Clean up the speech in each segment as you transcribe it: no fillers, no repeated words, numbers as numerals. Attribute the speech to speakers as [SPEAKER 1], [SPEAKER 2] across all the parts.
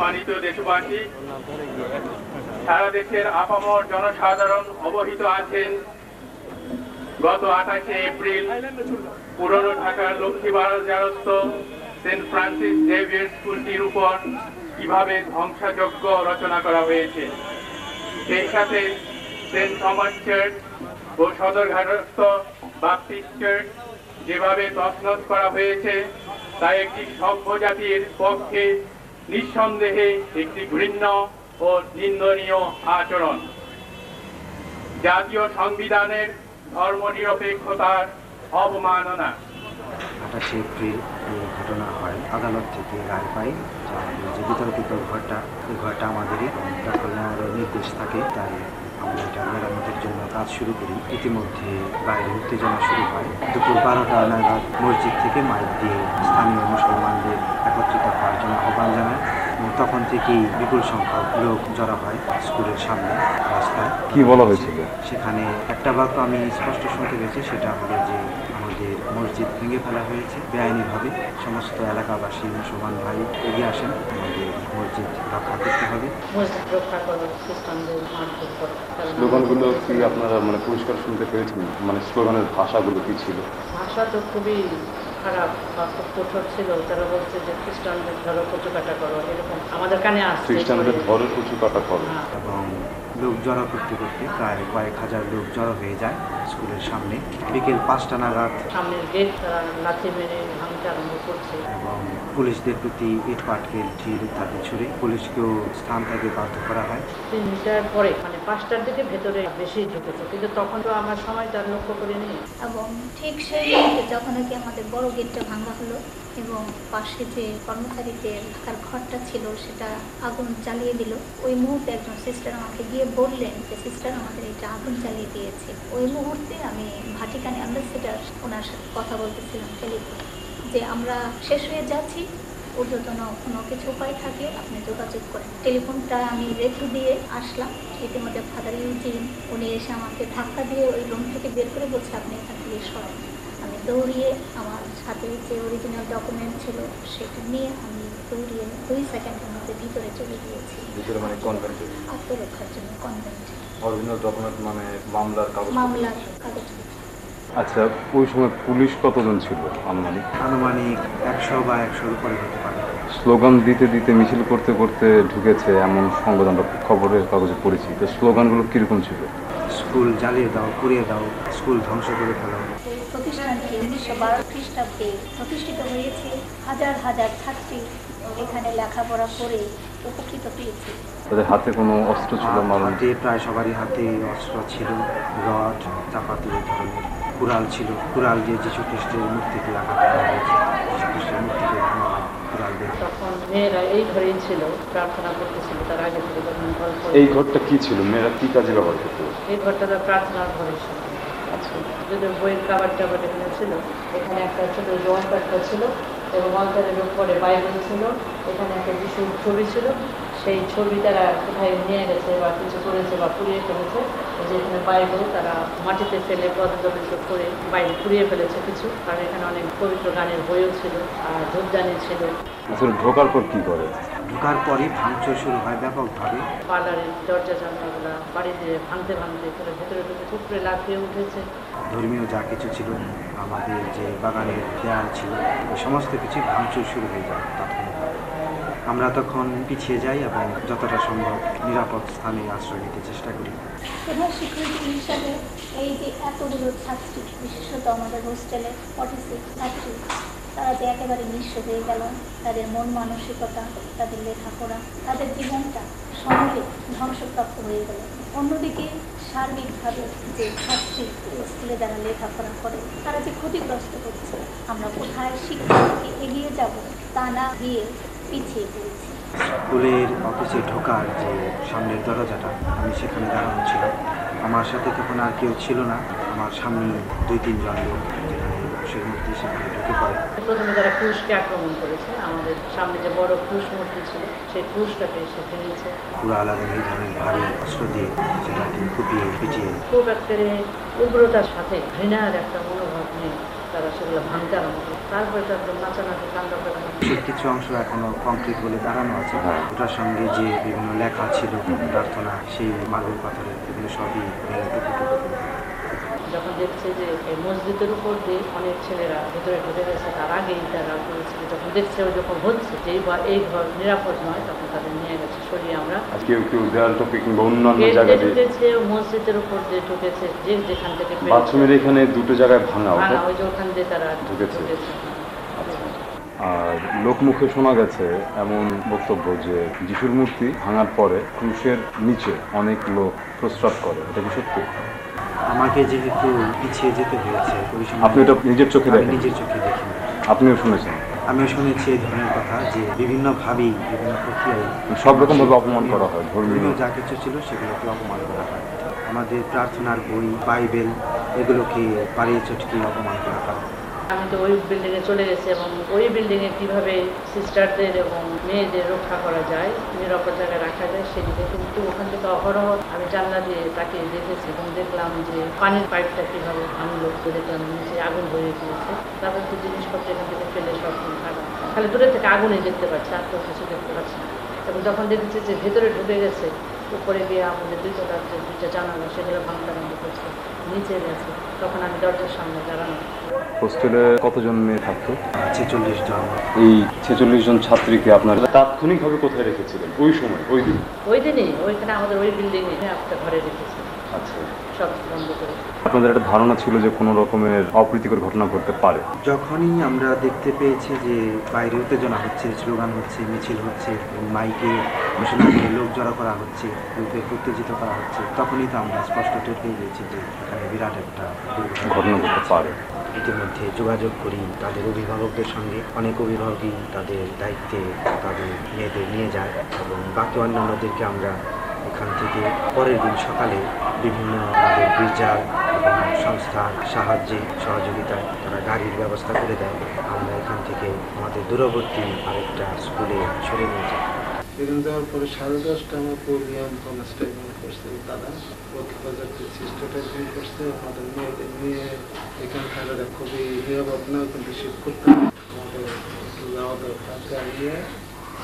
[SPEAKER 1] সম্মানিত দেশবাসী, সারা দেশের আপামর জনসাধারণ অবহিত আছেন গত 28শে এপ্রিল পুরনো ঢাকার লক্ষ্মীবাজারস্থ সেন্ট ফ্রান্সিস জেভিয়ার স্কুলটির উপর কিভাবে ধ্বংসযজ্ঞ রচনা করা হয়েছে। সেই সাথে সেন্ট থমাস চার্চ ও সদরঘাটস্থ বাপ্টিস্ট চার্চ যেভাবে তছনছ করা হয়েছে তা একটি সভ্য জাতির পক্ষে নিঃসন্দেহে একটি ঘৃণ্য ও নিন্দনীয় আচরণ। জাতীয় সংবিধানের ধর্মনিরপেক্ষতার অবমাননা।
[SPEAKER 2] 28 এপ্রিল এই ঘটনা হয়। আদালত থেকে রায় পাই যে বিতর্কিত ঘরটা, এই ঘরটা আমাদেরই দখল নেওয়ার নির্দেশ থাকে। তাই আমরা এটা মেরামতের জন্য কাজ শুরু করি। ইতিমধ্যে বাইরে উত্তেজনা শুরু হয়। দুপুর 12টা নাগাদ মসজিদ থেকে মাইক দিয়ে স্থানীয় মুসলমানদের একত্রিত হওয়ার জন্য আহ্বান জানায়। তখন থেকেই বিপুল সংখ্যক লোক জড়ো হয় স্কুলের সামনে রাস্তায়।
[SPEAKER 3] কি বলা হয়েছিল
[SPEAKER 2] সেখানে? একটা বাক্য আমি স্পষ্ট শুনতে পেয়েছি, সেটা হলো যে আমাদের মসজিদ ভেঙে ফেলা হয়েছে বেআইনিভাবে। সমস্ত এলাকাবাসী মুসলমান ভাই এগিয়ে আসেন, আমাদের মসজিদ রক্ষা করতে হবে।
[SPEAKER 3] স্লোগানগুলো কি আপনারা পরিষ্কার শুনতে পেরেছেন? স্লোগানের ভাষাগুলো কি ছিল?
[SPEAKER 4] ভাষা তো খুবই খারাপ বা খুব কঠোর ছিল। তারা বলছে যে খ্রিস্টানদের ধরো কচু কাটা করো, এরকম আমাদের কানে আসছে।
[SPEAKER 3] খ্রিস্টানদের ধরো কচু কাটা করো।
[SPEAKER 2] এবং লোক জড়ো করতে করতে প্রায় কয়েক হাজার লোক জড়ো হয়ে যায় স্কুলের সামনে। বিকেল 5টা নাগাদ
[SPEAKER 4] সামনের গেট তারা লাথি মেরে ভাঙতে আরম্ভ করছে
[SPEAKER 2] এবং পুলিশদের প্রতি ইট পাটকেল ঢিল ইত্যাদি ছুড়ে পুলিশকেও স্থান থেকে বাধ্য করা হয়।
[SPEAKER 4] 3 মিটার পরে 5টার দিকে ভেতরে বেশি ঢুকেছে, কিন্তু তখন তো আমার সময়টা লক্ষ্য করিনি।
[SPEAKER 5] এবং ঠিক সেই মুহূর্তে যখন নাকি আমাদের বড় গেটটা ভাঙা হলো এবং পাশে যে কর্মচারীদের থাকার ঘরটা ছিল সেটা আগুন জ্বালিয়ে দিল, ওই মুহূর্তে একজন সিস্টার আমাকে গিয়ে বললেন যে সিস্টার আমাদের এটা আগুন জ্বালিয়ে দিয়েছে। ওই মুহূর্তে আমি ভাটিকানে অ্যাম্বাসেডর ওনার সাথে কথা বলতেছিলাম টেলিফোনে যে আমরা শেষ হয়ে যাচ্ছি, ঊর্ধ্বতন কোনো কিছু উপায় থাকে আপনি যোগাযোগ করেন। টেলিফোনটা আমি রেখে দিয়ে আসলাম। ইতিমধ্যে ফাদার ইউজিন উনি এসে আমাকে ধাক্কা দিয়ে ওই রুম থেকে বের করে বলছে আপনি এখান থেকে সরেন। আমি দৌড়িয়ে আমার সাথে যে অরিজিনাল ডকুমেন্ট ছিল সেটা নিয়ে আমি দৌড়িয়ে 2 সেকেন্ডের মধ্যে ভিতরে চলে গিয়েছি। আত্মরক্ষার জন্য কনভেন্টে।
[SPEAKER 3] অরিজিনাল ডকুমেন্ট মামলার কাগজ?
[SPEAKER 4] মামলার কাগজ।
[SPEAKER 3] আচ্ছা, ওই সময় পুলিশ কতজন ছিল আনুমানিক?
[SPEAKER 2] 100 বা 100-এর উপরে হতে পারে।
[SPEAKER 3] স্লোগান দিতে দিতে মিছিল করতে করতে ঢুকেছে এমন সংবাদ আমরা খবরের কাগজে পড়েছি। তো স্লোগানগুলো কিরকম ছিল?
[SPEAKER 2] স্কুল জ্বালিয়ে দাও, পুড়িয়ে দাও, স্কুল ধ্বংস করে ফেলো।
[SPEAKER 5] প্রতিষ্ঠানটি 1912 খ্রিস্টাব্দে প্রতিষ্ঠিত হয়েছে। হাজার হাজার ছাত্রী এখানে লেখাপড়া করে উপকৃত হয়েছে।
[SPEAKER 3] তাদের হাতে কোনো অস্ত্র ছিল?
[SPEAKER 2] হাতে প্রায় সবারই হাতে অস্ত্র ছিল, রড, চাপাতি ধরনের। কুড়াল ছিল, কুড়াল দিয়ে যীশু খ্রিস্টের মূর্তিতে আঘাত করা হয়েছে। যীশু খ্রিস্টের মূর্তিকে ভাঙা হয় কুড়াল দিয়ে।
[SPEAKER 4] তখন মেয়েরা এই ঘরেই ছিল, প্রার্থনা করতেছিল। তার আগে থেকে যখন গল্প।
[SPEAKER 3] এই ঘরটা কি ছিল? মেয়েরা কি কাজে ব্যবহার করতো?
[SPEAKER 4] এই ঘরটা তার প্রার্থনার ঘরে ছিল।
[SPEAKER 3] আচ্ছা,
[SPEAKER 4] যদি বইয়ের কাবার টাবার এখানে ছিল, এখানে একটা ছোট জোয়ানটা ছিল এবং অলতারের উপরে বাইবেল ছিল। এখানে একটা যিশুর ছবি ছিল, সেই ছবি তারা কোথায় নিয়ে গেছে বা কিছু করেছে বা পুড়িয়ে ফেলেছে। যে এখানে বাইবেল তারা মাটিতে ফেলে পদদলিত করে বাইরে পুড়িয়ে ফেলেছে কিছু, কারণ এখানে অনেক পবিত্র গানের বইও ছিল আর ধূপদানি ছিল।
[SPEAKER 3] আসলে ঢোকার পর কি করে?
[SPEAKER 2] ঢোকার পরই ভাঙচুর শুরু হয় ব্যাপকভাবে।
[SPEAKER 4] পার্লারের দরজা জানলাগুলা বাড়ি দিয়ে ভাঙতে ভাঙতে করে ভেতরে ঢুকে উপরে লাফিয়ে উঠেছে।
[SPEAKER 2] ধর্মীয় যা কিছু ছিল, আমাদের যে বাগানের দেয়াল ছিল, ওই সমস্ত কিছু ভাঙচুর শুরু হয়ে যায় তাৎক্ষণিকভাবে। আমরা তখন পিছিয়ে যাই এবং যতটা সম্ভব নিরাপদ স্থানে আশ্রয় নিতে চেষ্টা করি।
[SPEAKER 5] প্রধান শিক্ষার্থী হিসাবে এই যে এতগুলো ছাত্রী, বিশেষত আমাদের হোস্টেলে 46 ছাত্রী, তারা যে একেবারে নিঃস্ব হয়ে গেল, তাদের মন মানসিকতা, তাদের লেখাপড়া, তাদের জীবনটা সমূলে ধ্বংসপ্রাপ্ত হয়ে গেল। অন্যদিকে সার্বিকভাবে যে ছাত্রী স্কুলে যারা লেখাপড়া করে তারা যে ক্ষতিগ্রস্ত হচ্ছে, আমরা কোথায় শিক্ষা থেকে এগিয়ে যাব তা না গিয়ে পিছিয়ে পড়েছি।
[SPEAKER 2] স্কুলের অফিসে ঢোকার যে সামনের দরজাটা, আমি সেখানে দাঁড়ানো ছিলাম। আমার সাথে তখন আর কেউ ছিল না। আমার সামনে 2-3 জন লোক যেখানে সেই মূর্তি সেখানে ঢুকে পড়ে।
[SPEAKER 4] প্রথমে তারা ক্রুশকে আক্রমণ করেছে। আমাদের সামনে যে বড় ক্রুশ মূর্তি ছিল সেই ক্রুশটাকে এসে ভেঙেছে।
[SPEAKER 2] কুড়াল এবং এই ধরনের ভারী অস্ত্র দিয়ে সেটাকে কুপিয়ে পিটিয়ে
[SPEAKER 4] খুব একটা উগ্রতার সাথে ঘৃণার একটা মনোভাব নিয়ে তারা সেগুলো ভাঙতে আরম্ভ করে। তারপরে তারপর নাচানাচি কান্না কাটানো।
[SPEAKER 2] কিছু অংশ এখনো কংক্রিট বলে দাঁড়ানো আছে, ওটার সঙ্গে যে বিভিন্ন লেখা ছিল প্রার্থনা, সেই মার্বেল পাথরের এগুলো সবই ভেঙে টুকরো টুকরো করে।
[SPEAKER 4] যখন দেখছে যে এই মসজিদের উপর দিয়ে অনেক ছেলেরা ভেতরে ঢুকে গেছে, তার আগেই তারা করেছিল, যখন দেখছে ওই যখন হচ্ছে যে এই ঘর নিরাপদ নয়, তখন তাদের নিয়ে গেছে সরিয়ে আমরা।
[SPEAKER 3] কেউ কেউ দেয়াল টপকে কিংবা অন্যান্য জায়গায়
[SPEAKER 4] ঢুকেছে, মসজিদের উপর দিয়ে ঢুকেছে, যে যেখান থেকে
[SPEAKER 3] বাথরুমের এখানে দুটো জায়গায় ভাঙা,
[SPEAKER 4] ওই যে ওখান দিয়ে তারা ঢুকেছে।
[SPEAKER 3] আর লোকমুখে শোনা গেছে এমন বক্তব্য যে যিশুর মূর্তি ভাঙার পরে ক্রুশের নিচে অনেক লোক প্রস্রাব করে, এটা কি সত্যি?
[SPEAKER 2] আমাকে যেহেতু পিছিয়ে যেতে হয়েছে,
[SPEAKER 3] আপনি এটা নিজের চোখে দেখেন?
[SPEAKER 2] নিজের চোখে দেখি।
[SPEAKER 3] আপনিও শুনেছেন?
[SPEAKER 2] আমিও শুনেছি এই ধরনের কথা, যে বিভিন্নভাবেই বিভিন্ন প্রক্রিয়ায়
[SPEAKER 3] সব রকমভাবে অপমান করা হয়, ধর্মীয়
[SPEAKER 2] যা কিছু ছিল সেগুলোকে অপমান করা হয়। আমাদের প্রার্থনার বই, বাইবেল, এগুলোকে পাড়িয়ে চটকে অপমান করা হয়।
[SPEAKER 4] আমি তো ওই বিল্ডিংয়ে চলে গেছি, এবং ওই বিল্ডিংয়ে কিভাবে সিস্টারদের এবং মেয়েদের রক্ষা করা যায়, নিরাপদ জায়গায় রাখা যায় সেদিকে, কিন্তু ওখান থেকে অহরহ আমি জানলা দিয়ে তাকে দেখেছি এবং দেখলাম যে পানির পাইপটা কিভাবে ভাঙলো, দেখলাম নিচে আগুন হয়ে গিয়েছে। তারপর তো জিনিসপত্র এখান থেকে ফেলে সব খারাপ, খালি দূরে থেকে আগুনই দেখতে পাচ্ছি, আর তো কিছু দেখতে পাচ্ছি না। এবং যখন দেখেছি যে ভেতরে ঢুকে গেছে, উপরে গিয়ে আমাদের দুইতলার যে দুইটা জানালা সেগুলো ভাঙতে আরম্ভ করছে, নিচে গেছে, তখন আমি দরজার সামনে দাঁড়ানো।
[SPEAKER 3] হোস্টেলে কতজন মেয়ে থাকতো?
[SPEAKER 2] 46 জন।
[SPEAKER 3] এই 46 জন ছাত্রীকে আপনারা তাৎক্ষণিকভাবে কোথায় রেখেছিলেন ওই সময়, ওই দিন?
[SPEAKER 4] ওই দিনই ওইখানে আমাদের ওই বিল্ডিংয়ে একটা ঘরে রেখেছি,
[SPEAKER 3] আচ্ছা,
[SPEAKER 4] সব বন্ধ করে।
[SPEAKER 3] আপনাদের একটা ধারণা ছিল যে কোনো রকমের অপ্রীতিকর ঘটনা ঘটতে পারে?
[SPEAKER 2] যখনই আমরা দেখতে পেয়েছি যে বাইরে উত্তেজনা হচ্ছে, স্লোগান হচ্ছে, মিছিল হচ্ছে, মাইকে ঘোষণা করে লোক জড়ো করা হচ্ছে, লোকদেরকে উত্তেজিত করা হচ্ছে, তখনই তো আমরা স্পষ্ট টের পেয়ে গেছি যে এখানে বিরাট একটা
[SPEAKER 3] ঘটনা ঘটতে পারে।
[SPEAKER 2] ইতিমধ্যে যোগাযোগ করি তাদের অভিভাবকদের সঙ্গে। অনেক অভিভাবকই তাদের দায়িত্বে তাদের মেয়েদের নিয়ে যায়, এবং বাকি অন্যান্যদেরকে আমরা এখান থেকে পরের দিন সকালে বিভিন্ন আমাদের গির্জার এবং সংস্থার সাহায্যে সহযোগিতায় তারা গাড়ির ব্যবস্থা করে দেয়। আমরা এখান থেকে আমাদের দূরবর্তী আরেকটা স্কুলে সরে নিয়ে যাই।
[SPEAKER 6] বেরোন যাওয়ার পরে 10:30 আমার প্রোগ্রাম কনস্টেবল করছে, দাদা লক্ষ্মীবাজার সিস্টেমটা করছে, আমাদের মেয়েদের নিয়ে এখানে থাকাটা খুবই নিরাপদ না, কিন্তু শিফট করতে আমাদের যাওয়া দরকার, নিয়ে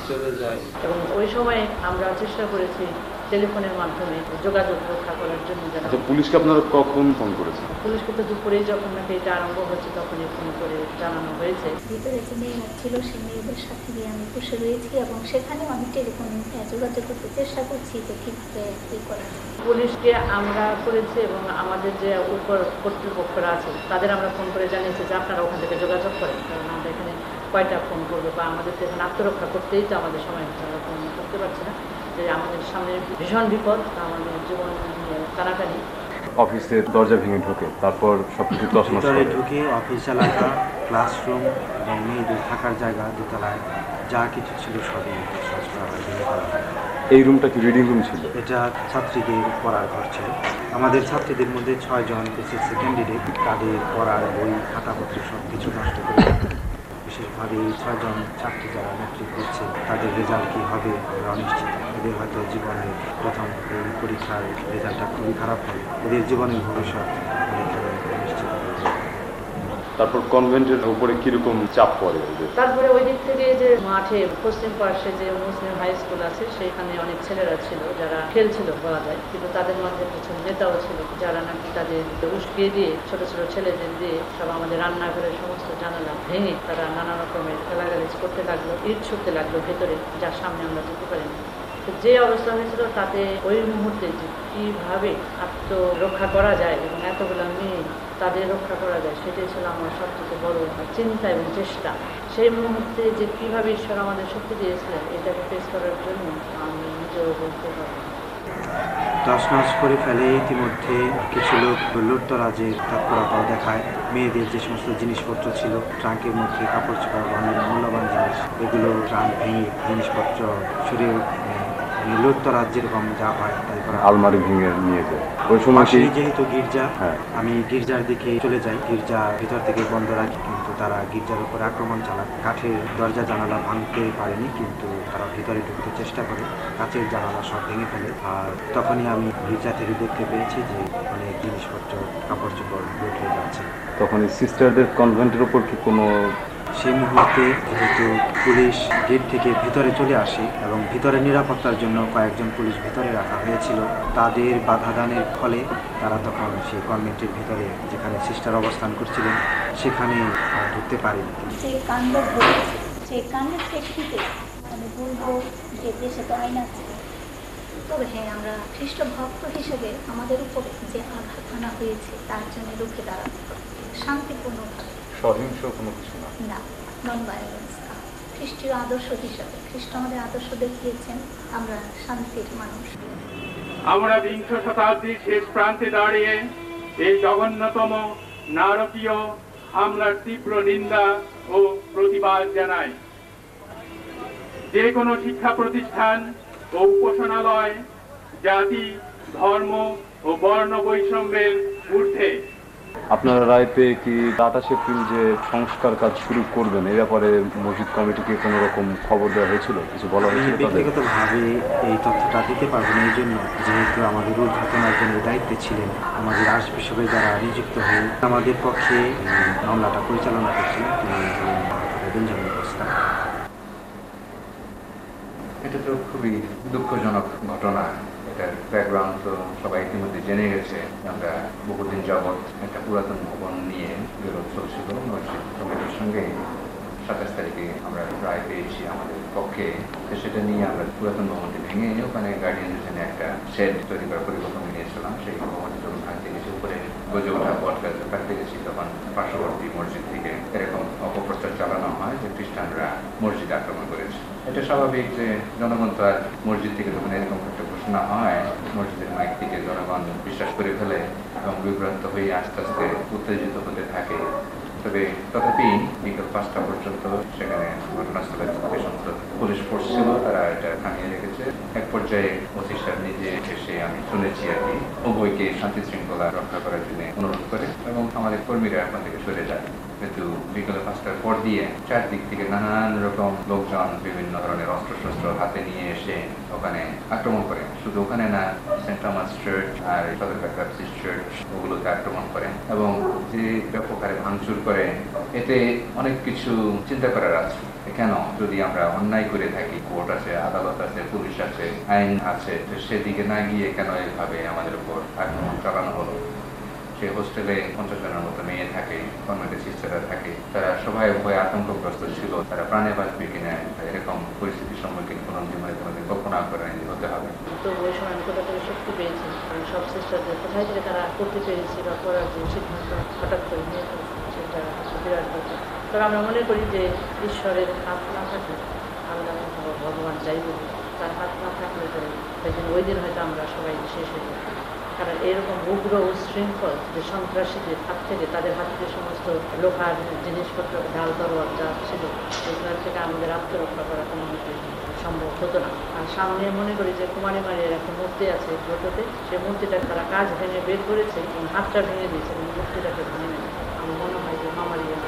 [SPEAKER 6] চলে যায়।
[SPEAKER 4] এবং ওই সময় আমরা চেষ্টা করেছি টেলিফোনের মাধ্যমে যোগাযোগ রক্ষা করার জন্য।
[SPEAKER 3] আচ্ছা, পুলিশকে আপনারা কখন ফোন করেছেন?
[SPEAKER 4] পুলিশকে তো দুপুরেই যখন নাকি এটা আরম্ভ হচ্ছে তখনই ফোন করে জানানো হয়েছে।
[SPEAKER 5] ভিতরে যে মেয়েরা ছিল সেই মেয়েদের সাথে গিয়ে আমি বসে রয়েছি, এবং সেখানেও আমি টেলিফোনে যোগাযোগ করতে চেষ্টা করছি যে কীভাবে কী করা যায়।
[SPEAKER 4] পুলিশকে আমরা করেছি, এবং আমাদের যে উপর কর্তৃপক্ষরা আছে তাদের আমরা ফোন করে জানিয়েছি যে আপনারা ওখান থেকে যোগাযোগ করেন, কারণ আমরা এখানে কয়টা ফোন করবো, বা আমাদের তো এখানে আত্মরক্ষা করতেই তো আমাদের সময় হচ্ছে, আমরা ফোন করতে পারছি না, যে আমাদের সামনে ভীষণ বিপদ, আমাদের জীবন নিয়ে টানাটানি।
[SPEAKER 3] অফিসের দরজা ভেঙে ঢোকে, তারপর সবকিছু তছনছ
[SPEAKER 2] ভিতরে
[SPEAKER 3] করে।
[SPEAKER 2] ঢুকে অফিস এলাকা, ক্লাসরুম এবং মেয়েদের থাকার জায়গা, দোতলায় যা কিছু ছিল সবই তছনছ করা হয়, ভেঙে ফেলা হয়।
[SPEAKER 3] এই রুমটা কি রিডিং রুম ছিল?
[SPEAKER 2] এটা ছাত্রীদের পড়ার ঘর ছিল। আমাদের ছাত্রীদের মধ্যে 6 জন এসএসসি ক্যান্ডিডেট, তাদের পড়ার বই, খাতাপত্র সব কিছু নষ্ট করে দেয়। বিশেষভাবে এই 6 জন ছাত্রী যারা ম্যাট্রিক দিচ্ছে, তাদের রেজাল্ট কী হবে আমরা অনিশ্চিত। এদের হয়তো জীবনের প্রথম এই পরীক্ষার রেজাল্টটা খুবই খারাপ হবে, এদের জীবনের ভবিষ্যৎ অনেকখানি অনিশ্চিত হবে।
[SPEAKER 3] তারপর কনভেন্টের উপরে কিরকম চাপ পড়ে?
[SPEAKER 4] তারপরে ওই দিক থেকে যে মাঠে পশ্চিম পার্শ্বে যে মুসলিম হাই স্কুল আছে, সেখানে অনেক ছেলেরা ছিল যারা খেলছিল বলা যায়, কিন্তু তাদের মধ্যে কিছু নেতাও ছিল যারা নাকি তাদের উস্কিয়ে দিয়ে ছোট ছোট ছেলেদের দিয়ে সব আমাদের রান্নাঘরের সমস্ত জানালা ভেঙে তারা নানা রকমের গালাগালিজ করতে লাগলো, ইট ছুটতে লাগলো ভেতরে, যার সামনে আমরা যেতে পারিনি। যে অবস্থা হয়েছিল তাতে ওই মুহূর্তে যে কীভাবে আত্মরক্ষা করা যায় এবং এতগুলো মেয়ে তাদের রক্ষা করা যায়, সেটাই ছিল আমার সবচেয়ে বড় চিন্তা এবং চেষ্টা। সেই মুহূর্তে যে কীভাবে ঈশ্বর আমাদের শক্তি দিয়েছিলেন এটাকে ফেস করার জন্য আমি নিজেও বলতে পারি।
[SPEAKER 2] তছনছ করে ফেলে। ইতিমধ্যে কিছু লোক লুটতরাজের তৎপরতাও দেখায়। মেয়েদের যে সমস্ত জিনিসপত্র ছিল, ট্রাঙ্কের মধ্যে কাপড় চোপড়, অন্যান্য মূল্যবান জিনিস, এগুলো ট্রাঙ্ক ভেঙে জিনিসপত্র সরিয়ে লুটতরাজ যেরকম যা হয় তাই করা।
[SPEAKER 3] আলমারি ভেঙে নিয়ে যায়। ওই সময়
[SPEAKER 2] যেহেতু গির্জা,
[SPEAKER 3] হ্যাঁ,
[SPEAKER 2] আমি গির্জার দিকে চলে যাই, গির্জা ভিতর থেকে বন্ধ রাখি, কিন্তু তারা গির্জার উপর আক্রমণ চালায়। কাঠের দরজা জানালা ভাঙতে পারেনি, কিন্তু তারা ভিতরে ঢুকতে চেষ্টা করে, কাঁচের জানালা সব ভেঙে ফেলে। আর তখনই আমি গির্জা থেকে দেখতে পেয়েছি যে অনেক জিনিসপত্র, কাপড় চোপড় লুট হয়ে যাচ্ছে।
[SPEAKER 3] তখন এই সিস্টারদের কনভেন্টের উপর কি কোনো
[SPEAKER 2] সেই মুহূর্তে যেহেতু পুলিশ গেট থেকে ভিতরে চলে আসে এবং ভিতরে নিরাপত্তার জন্য কয়েকজন পুলিশ ভিতরে রাখা হয়েছিল, তাদের বাধাদানের ফলে তারা তখন সেই কনভেন্টের ভিতরে, যেখানে সিস্টার অবস্থান করছিলেন, সেখানে ঢুকতে পারেনি।
[SPEAKER 5] যে কাণ্ড ঘটেছে, সেই কাণ্ডের প্রেক্ষিতে আমি বলবো যে দেশে তো আইন আছে, তবে হ্যাঁ, আমরা খ্রিস্ট ভক্ত হিসেবে আমাদের উপরে যে আঘাত আনা হয়েছে তার জন্য রুখে দাঁড়াতে হবে শান্তিপূর্ণভাবে,
[SPEAKER 3] সহিংস কোনো কিছু না।
[SPEAKER 5] না, নন ভায়োলেন্স। খ্রিস্টীয় আদর্শ হিসাবে খ্রিস্ট আমাদের আদর্শ দেখিয়েছেন, আমরা শান্তির মানুষ।
[SPEAKER 1] আমরা বিংশ শতাব্দীর শেষ প্রান্তে দাঁড়িয়ে এই জঘন্যতম নারকীয় হামলার তীব্র নিন্দা ও প্রতিবাদ জানাই। যে কোনো শিক্ষা প্রতিষ্ঠান ও উপাসনালয় জাতি, ধর্ম ও বর্ণ বৈষম্যের ঊর্ধ্বে।
[SPEAKER 3] আপনারা রায় পেয়ে কি 28 এপ্রিল যে সংস্কার কাজ শুরু করবেন, এই ব্যাপারে মসজিদ কমিটিকে কোনো রকম খবর দেওয়া হয়েছিল, কিছু বলা
[SPEAKER 2] আমি
[SPEAKER 3] হয়েছিল?
[SPEAKER 2] ব্যক্তিগতভাবে এই তথ্যটা দিতে পারবো না, এই জন্য যেহেতু আমাদের উদ্ঘাটনের জন্য দায়িত্বে ছিলেন আমাদের আর্চবিশপে যারা নিযুক্ত হয়ে আমাদের পক্ষে মামলাটা পরিচালনা করছিলেন, তিনি হলেন বেঞ্জামিন কোস্তা।
[SPEAKER 7] এটা তো খুবই দুঃখজনক ঘটনা। এটার ব্যাকগ্রাউন্ড তো সবাই ইতিমধ্যে জেনে গেছে। আমরা বহুদিন যাবৎ একটা পুরাতন ভবন নিয়ে বিরোধ চলছিল মসজিদ কমিটির সঙ্গে। 27 তারিখে আমরা রায় পেয়েছি আমাদের পক্ষে। সেটা নিয়ে আমরা পুরাতন ভবনটি ভেঙে ওখানে গার্ডিয়ানদের জন্য একটা শেড তৈরি করার পরিকল্পনা নিয়েছিলাম। সেই ভবনটি যখন ভাঙতে গেছি, উপরে গজে ওঠা বটগাছ কাটতে গেছি, তখন পার্শ্ববর্তী মসজিদ থেকে এরকম অপপ্রচার চালানো হয় যে খ্রিস্টানরা মসজিদ আক্রমণ করেছে। এটা স্বাভাবিক যে জনগণ তো আর মসজিদ থেকে যখন এরকম একটা ঘোষণা হয়, মসজিদের মাইক থেকে জনগণ বিশ্বাস করে ফেলে এবং বিভ্রান্ত হয়ে আস্তে আস্তে উত্তেজিত হতে থাকে। তবে তথাপি বিকেল 5টা পর্যন্ত সেখানে ঘটনাস্থলে পুলিশ ফোর্স ছিল, তারা এটা থামিয়ে রেখেছে। এক পর্যায়ে ওসি সাহেব নিজে এসে, আমি শুনেছি আর কি, উভয়কে শান্তি শৃঙ্খলা রক্ষা করার জন্য অনুরোধ করে এবং আমাদের কর্মীরা এখন থেকে সরে যায়। কিন্তু বিকেলে 5টার পর দিয়ে চারদিক থেকে নানান রকম লোকজন বিভিন্ন ধরনের অস্ত্রশস্ত্র হাতে নিয়ে এসে ওখানে আক্রমণ করে। শুধু ওখানে না, সেন্ট টমাস চার্চ আর সদরঘাট ব্যাপটিস্ট চার্চ, ওগুলোতে আক্রমণ করে এবং যে ব্যাপক হারে ভাঙচুর করে। এতে অনেক কিছু চিন্তা করার আছে। কেন, যদি আমরা অন্যায় করে থাকি, কোর্ট আছে, আদালত আছে, পুলিশ আছে, আইন আছে, সেদিকে না গিয়ে কেন এভাবে আমাদের উপর আক্রমণ চালানো হলো? সেই হোস্টেলে 50 জনের মতো মেয়ে থাকে, কনভেন্টের সিস্টাররা থাকে, তারা সবাই উভয় আতঙ্কগ্রস্ত ছিল। তারা প্রাণে বাঁচবে কিনা এরকম পরিস্থিতির সম্মুখীন কোনো জীবনে কোনোদিন কল্পনা করেন হতে হবে।
[SPEAKER 4] তো ওই সময় আমি কোথা থেকে শক্তি পেয়েছি, সব সিস্টারদের কোথায় থেকে তারা করতে পেরেছি বা করার যে সিদ্ধান্ত হঠাৎ করে নিয়ে ফেলছে, সেটা বিরাট ব্যাপার। তবে আমরা মনে করি যে ঈশ্বরের হাত না থাকলে, আল্লাহ ভগবান যাই বলি, তার হাত না থাকলে সেদিন ওই দিন হয়তো আমরা সবাই শেষ হয়ে যাই। কারণ এরকম উগ্র উশৃঙ্খল যে সন্ত্রাসীদের হাত থেকে, তাদের হাত থেকে সমস্ত লোহার জিনিসপত্র, ঢাল তরোয়াল যা ছিল, সেগুলোর থেকে আমাদের আত্মরক্ষা করা কোনো সম্ভব হতো না। আর সামনে মনে করি যে কুমারী মারিয়ার একটা মূর্তি আছে ফটোতে, সেই মূর্তিটাকে তারা কাজ ভেঙে বের করেছে এবং হাতটা ভেঙে দিয়েছে এবং মূর্তিটাকে ভেঙে নেয়। আমার মনে হয় যে মামারিয়া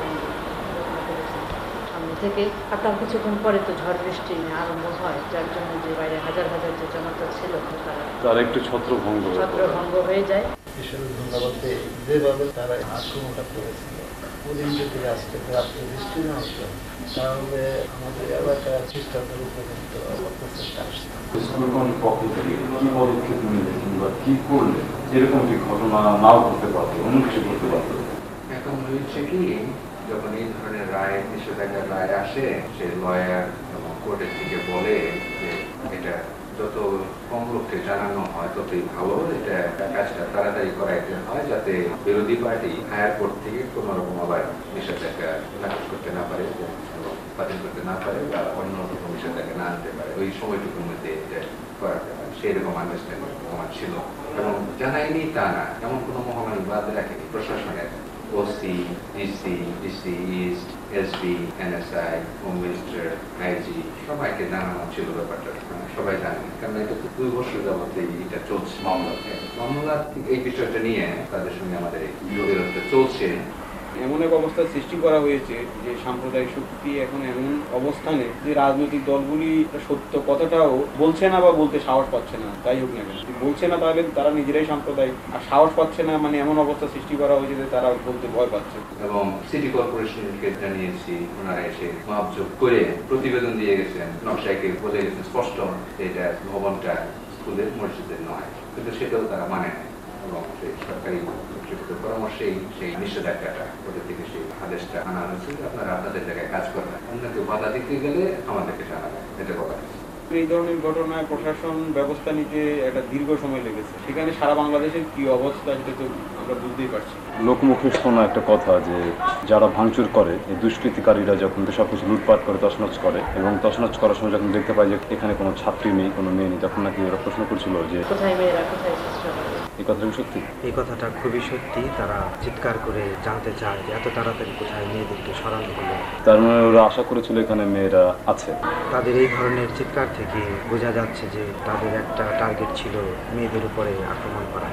[SPEAKER 4] সামনে থেকে। আর তার কিছুক্ষণ পরে তো ঝড় বৃষ্টি আরম্ভ হয়, যার জন্য যে বাইরে হাজার হাজার যে জনতা ছিল
[SPEAKER 3] তার একটু ছত্রভঙ্গ
[SPEAKER 4] হয়ে যায়।
[SPEAKER 6] ঈশ্বরের ধন্যবাদ, যেভাবে তারা আক্রমণটা করেছিল, ওদিন যদি রাত্রে বৃষ্টি না হতো, তাহলে আমাদের এলাকার খ্রিস্টানদের উপরে কিন্তু অত্যাচারটা আসতো।
[SPEAKER 3] পক্ষ থেকে কি পদক্ষেপ নিলে কিংবা কি করলে এরকম যে ঘটনা নাও করতে পারতো, অন্য কিছু করতে পারতো?
[SPEAKER 7] এখন হয়েছে কি, যখন এই ধরনের রায়, নিষেধাজ্ঞার রায় আসে, সে লয়ার এবং কোর্টের থেকে বলে যে এটা যত কম লোককে জানানো হয় ততই ভালো, এটা কাজটা তাড়াতাড়ি করাইতে হয়, যাতে বিরোধী পার্টি হায়ার কোর্ট থেকে কোনো রকম আবার নিষেধাজ্ঞা নাকচ করতে না পারে, বাতিল করতে না পারে বা অন্য রকম নিষেধাজ্ঞা না আনতে পারে। ওই সময়টুকুর মধ্যে এটা করাতে হয়, সেই রকম আন্ডারস্ট্যান্ডিং আমার ছিল। এবং জানাইনি তা না, এমন কোনো মহামারী বাদ রাখেনি প্রশাসনের। OC, DC, DC east, SB, NSI, home minister, IG, সবাইকে জানানো ছিল ব্যাপারটা। সবাই জানেন, কারণ এটা 2 বছর যাবত এটা চলছে মামলা। এই বিষয়টা নিয়ে তাদের সঙ্গে আমাদের বিরোধটা চলছে।
[SPEAKER 8] এমন এক অবস্থা সৃষ্টি করা হয়েছে যে সাম্প্রদায়িক শক্তি এখন এমন অবস্থানে যে রাজনৈতিক দলগুলি সত্য কথাটাও বলছে না বা বলতে সাহস পাচ্ছে না। যাই হোক না কেন, যদি বলছে না তাহলে তারা নিজেরাই সাম্প্রদায়িক, আর সাহস পাচ্ছে না মানে এমন অবস্থা সৃষ্টি করা হয়েছে যে তারা বলতে ভয় পাচ্ছে।
[SPEAKER 7] এবং সিটি কর্পোরেশনকে জানিয়েছি, ওনারা এসে মাপযোগ করে প্রতিবেদন দিয়ে গেছেন, নকশাকে বলে গেছেন স্পষ্ট এটা ভবনটা স্কুলের মসজিদের নয়, কিন্তু সেটাও তারা মানে না। এবং সেই সরকারি কর্তৃপক্ষের পরামর্শেই সেই নিষেধাজ্ঞাটা ওদের থেকে সেই আদেশটা আনা হয়েছে, আপনারা আপনাদের জায়গায় কাজ করবেন, অন্যকে বাধা দিতে গেলে আমাদেরকে জানাবেন, এটা বলা হয়েছে।
[SPEAKER 8] এই ধরনের ঘটনায় প্রশাসন ব্যবস্থা নিতে একটা দীর্ঘ সময় লেগেছে। সেখানে সারা বাংলাদেশের কি অবস্থা সেটা তো আমরা বুঝতেই পারছি।
[SPEAKER 3] লোকমুখে শোনা একটা কথা যে যারা ভাঙচুর করে, এই দুষ্কৃতিকারীরা যখন সবকিছু লুটপাট করে তছনছ করে, এবং তছনছ করার সময় যখন দেখতে পায় যে এখানে কোনো ছাত্রী নেই, কোনো মেয়ে নেই, তখন নাকি ওরা প্রশ্ন করছিল যে
[SPEAKER 4] কোথায় মেয়েরা, কোথায় শিশুরা।
[SPEAKER 3] এই কথাটা সত্যি?
[SPEAKER 2] এই কথাটা খুবই সত্যি। তারা চিৎকার করে জানতে চায় যে এত তাড়াতাড়ি কোথায় মেয়েদেরকে সরানো হলো।
[SPEAKER 3] তার মানে ওরা আশা করেছিল এখানে মেয়েরা আছে।
[SPEAKER 2] তাদের এই ধরনের চিৎকার থেকে বোঝা যাচ্ছে যে তাদের একটা টার্গেট ছিল মেয়েদের উপরে আক্রমণ করা।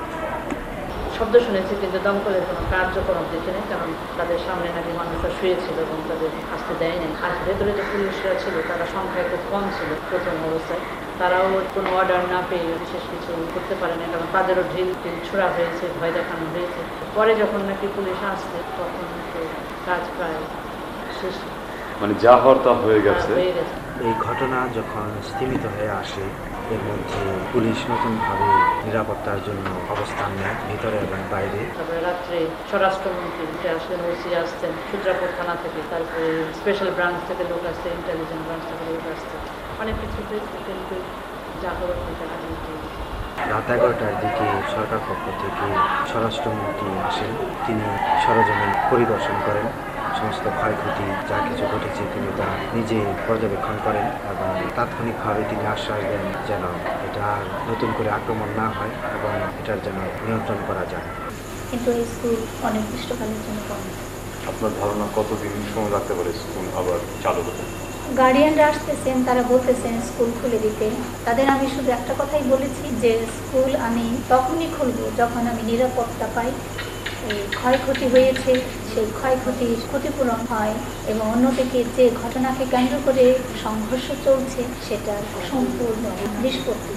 [SPEAKER 4] শব্দ শুনেছি কিন্তু দমকলের কোনো কার্যক্রম দেখিনি, কারণ তাদের সামনে নাকি মানুষরা শুয়েছিল এবং তাদের আসতে দেয় নাই। আর ভেতরে যে পুলিশরা ছিল তারা সংখ্যায় খুব কম ছিল প্রথম অবস্থায়। তারাও কোনো অর্ডার না পেয়ে বিশেষ কিছু করতে পারে না, কারণ তাদেরও ঢিল ছোড়া হয়েছে, ভয় দেখানো হয়েছে। পরে যখন নাকি পুলিশ আসছে তখন নাকি কাজ প্রায় শেষ,
[SPEAKER 3] মানে যা হওয়ার তা হয়ে গেছে।
[SPEAKER 2] এই ঘটনা যখন স্তীমিত হয়ে আসে, এর মধ্যে পুলিশ নতুনভাবে নিরাপত্তার জন্য অবস্থান নেয় ভিতরে এবং বাইরে।
[SPEAKER 4] তারপরে রাত্রে স্বরাষ্ট্রমন্ত্রী আসলেন, ওসি আসছেন সুত্রাপুর থানা থেকে, তারপরে স্পেশাল ব্রাঞ্চ থেকে লোক আসছে, ইন্টেলিজেন্স ব্রাঞ্চ থেকে লোক আসছে, অনেক কিছু কিন্তু যা হওয়ার
[SPEAKER 2] রাত 11টার দিকে সরকার পক্ষ থেকে স্বরাষ্ট্রমন্ত্রী আসেন। তিনি সরেজমিন পরিদর্শন করেন, সমস্ত ক্ষয়ক্ষতি যা কিছু ঘটেছে তিনি তা নিজে পর্যবেক্ষণ করেন এবং তাৎক্ষণিকভাবে তিনি আশ্বাস দেন যেন এটা নতুন করে আক্রমণ না হয় এবং এটার যেন নিয়ন্ত্রণ করা যায়।
[SPEAKER 5] কিন্তু এই স্কুল অনির্দিষ্টকালের জন্য বন্ধ।
[SPEAKER 3] আপনার ধারণা কতদিন সময় লাগতে পারে স্কুল আবার চালু হতে?
[SPEAKER 5] গার্ডিয়ানরা আসতেছেন, তারা বলতেছেন স্কুল খুলে দিতে। তাদের আমি শুধু একটা কথাই বলেছি যে স্কুল আমি তখনই খুলব যখন আমি নিরাপত্তা পাই, এই ক্ষয়ক্ষতি হয়েছে সেই ক্ষয়ক্ষতির ক্ষতিপূরণ হয় এবং অন্যদিকে যে ঘটনাকে কেন্দ্র করে সংঘর্ষ চলছে সেটা সম্পূর্ণ নিষ্পত্তি।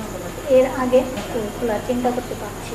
[SPEAKER 5] এর আগে স্কুল খোলার চিন্তা করতে পারছি।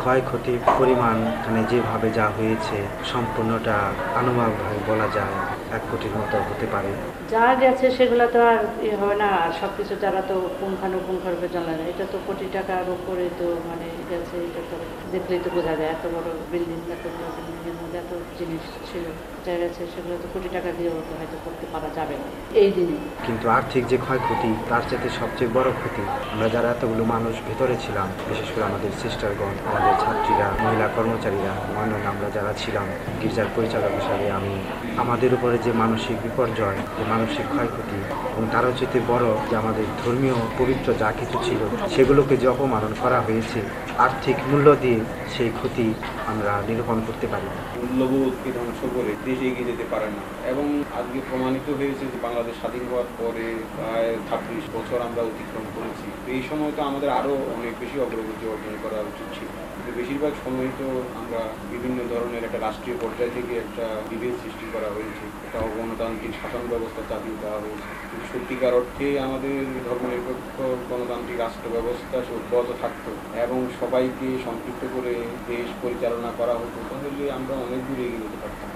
[SPEAKER 2] ক্ষয়ক্ষতির পরিমাণ এখানে যেভাবে যা হয়েছে সম্পূর্ণটা আনুমানিকভাবে বলা যায় 1 কোটির মতো হতে পারে।
[SPEAKER 4] যা গেছে সেগুলো তো আর হয় না, আর সব কিছু যারা তো পুঙ্খানুপুঙ্খরূপে জানে না। এটা তো কোটি টাকার উপরে তো মানে গেছে, এটা তো দেখলেই তো বোঝা যায়। এত বড় বিল্ডিং, এত বড় বিল্ডিংয়ের মধ্যে এত জিনিস ছিল যা গেছে, সেগুলো তো কোটি টাকা দিয়েও তো হয়তো করতে পারা যাবে না এই দিনে।
[SPEAKER 2] কিন্তু আর্থিক যে ক্ষয়ক্ষতি তার চাইতে সবচেয়ে বড় ক্ষতি আমরা যারা এতগুলো মানুষ ভেতরে ছিলাম, বিশেষ করে আমাদের সিস্টারগণ, আমাদের ছাত্রীরা, মহিলা কর্মচারীরা, অন্যান্য আমরা যারা ছিলাম, গির্জার পরিচালক হিসাবে আমি, আমাদের উপরে যে মানসিক বিপর্যয়, যে মানসিক ক্ষয়ক্ষতি এবং তারও চেয়ে বড় যে আমাদের ধর্মীয় পবিত্র যা কিছু ছিল সেগুলোকে যে অপমানন করা হয়েছে, আর্থিক মূল্য দিয়ে সেই ক্ষতি আমরা নিরূপণ করতে পারি।
[SPEAKER 8] মূল্যবোধকে ধ্বংস করে দেশে এগিয়ে যেতে পারে না। এবং আজকে প্রমাণিত হয়েছে যে বাংলাদেশ স্বাধীন হওয়ার পরে প্রায় 26 বছর আমরা অতিক্রম করেছি। এই সময় তো আমাদের আরও অনেক বেশি অগ্রগতি অর্জন করা উচিত ছিল, কিন্তু বেশিরভাগ সময় তো আমরা বিভিন্ন ধরনের একটা রাষ্ট্রীয় পর্যায় থেকে একটা বিভেদ সৃষ্টি করা হয়েছে, একটা গণতান্ত্রিক শাসন ব্যবস্থা চাপিয়ে দেওয়া হয়েছে। কিন্তু সত্যিকার অর্থে আমাদের ধর্মনিরপেক্ষ গণতান্ত্রিক রাষ্ট্র ব্যবস্থা অব্যাহত থাকতো এবং সবাইকে সম্পৃক্ত করে দেশ পরিচালনা করা হতো, তাহলে আমরা অনেক দূরে এগিয়ে যেতে পারতাম।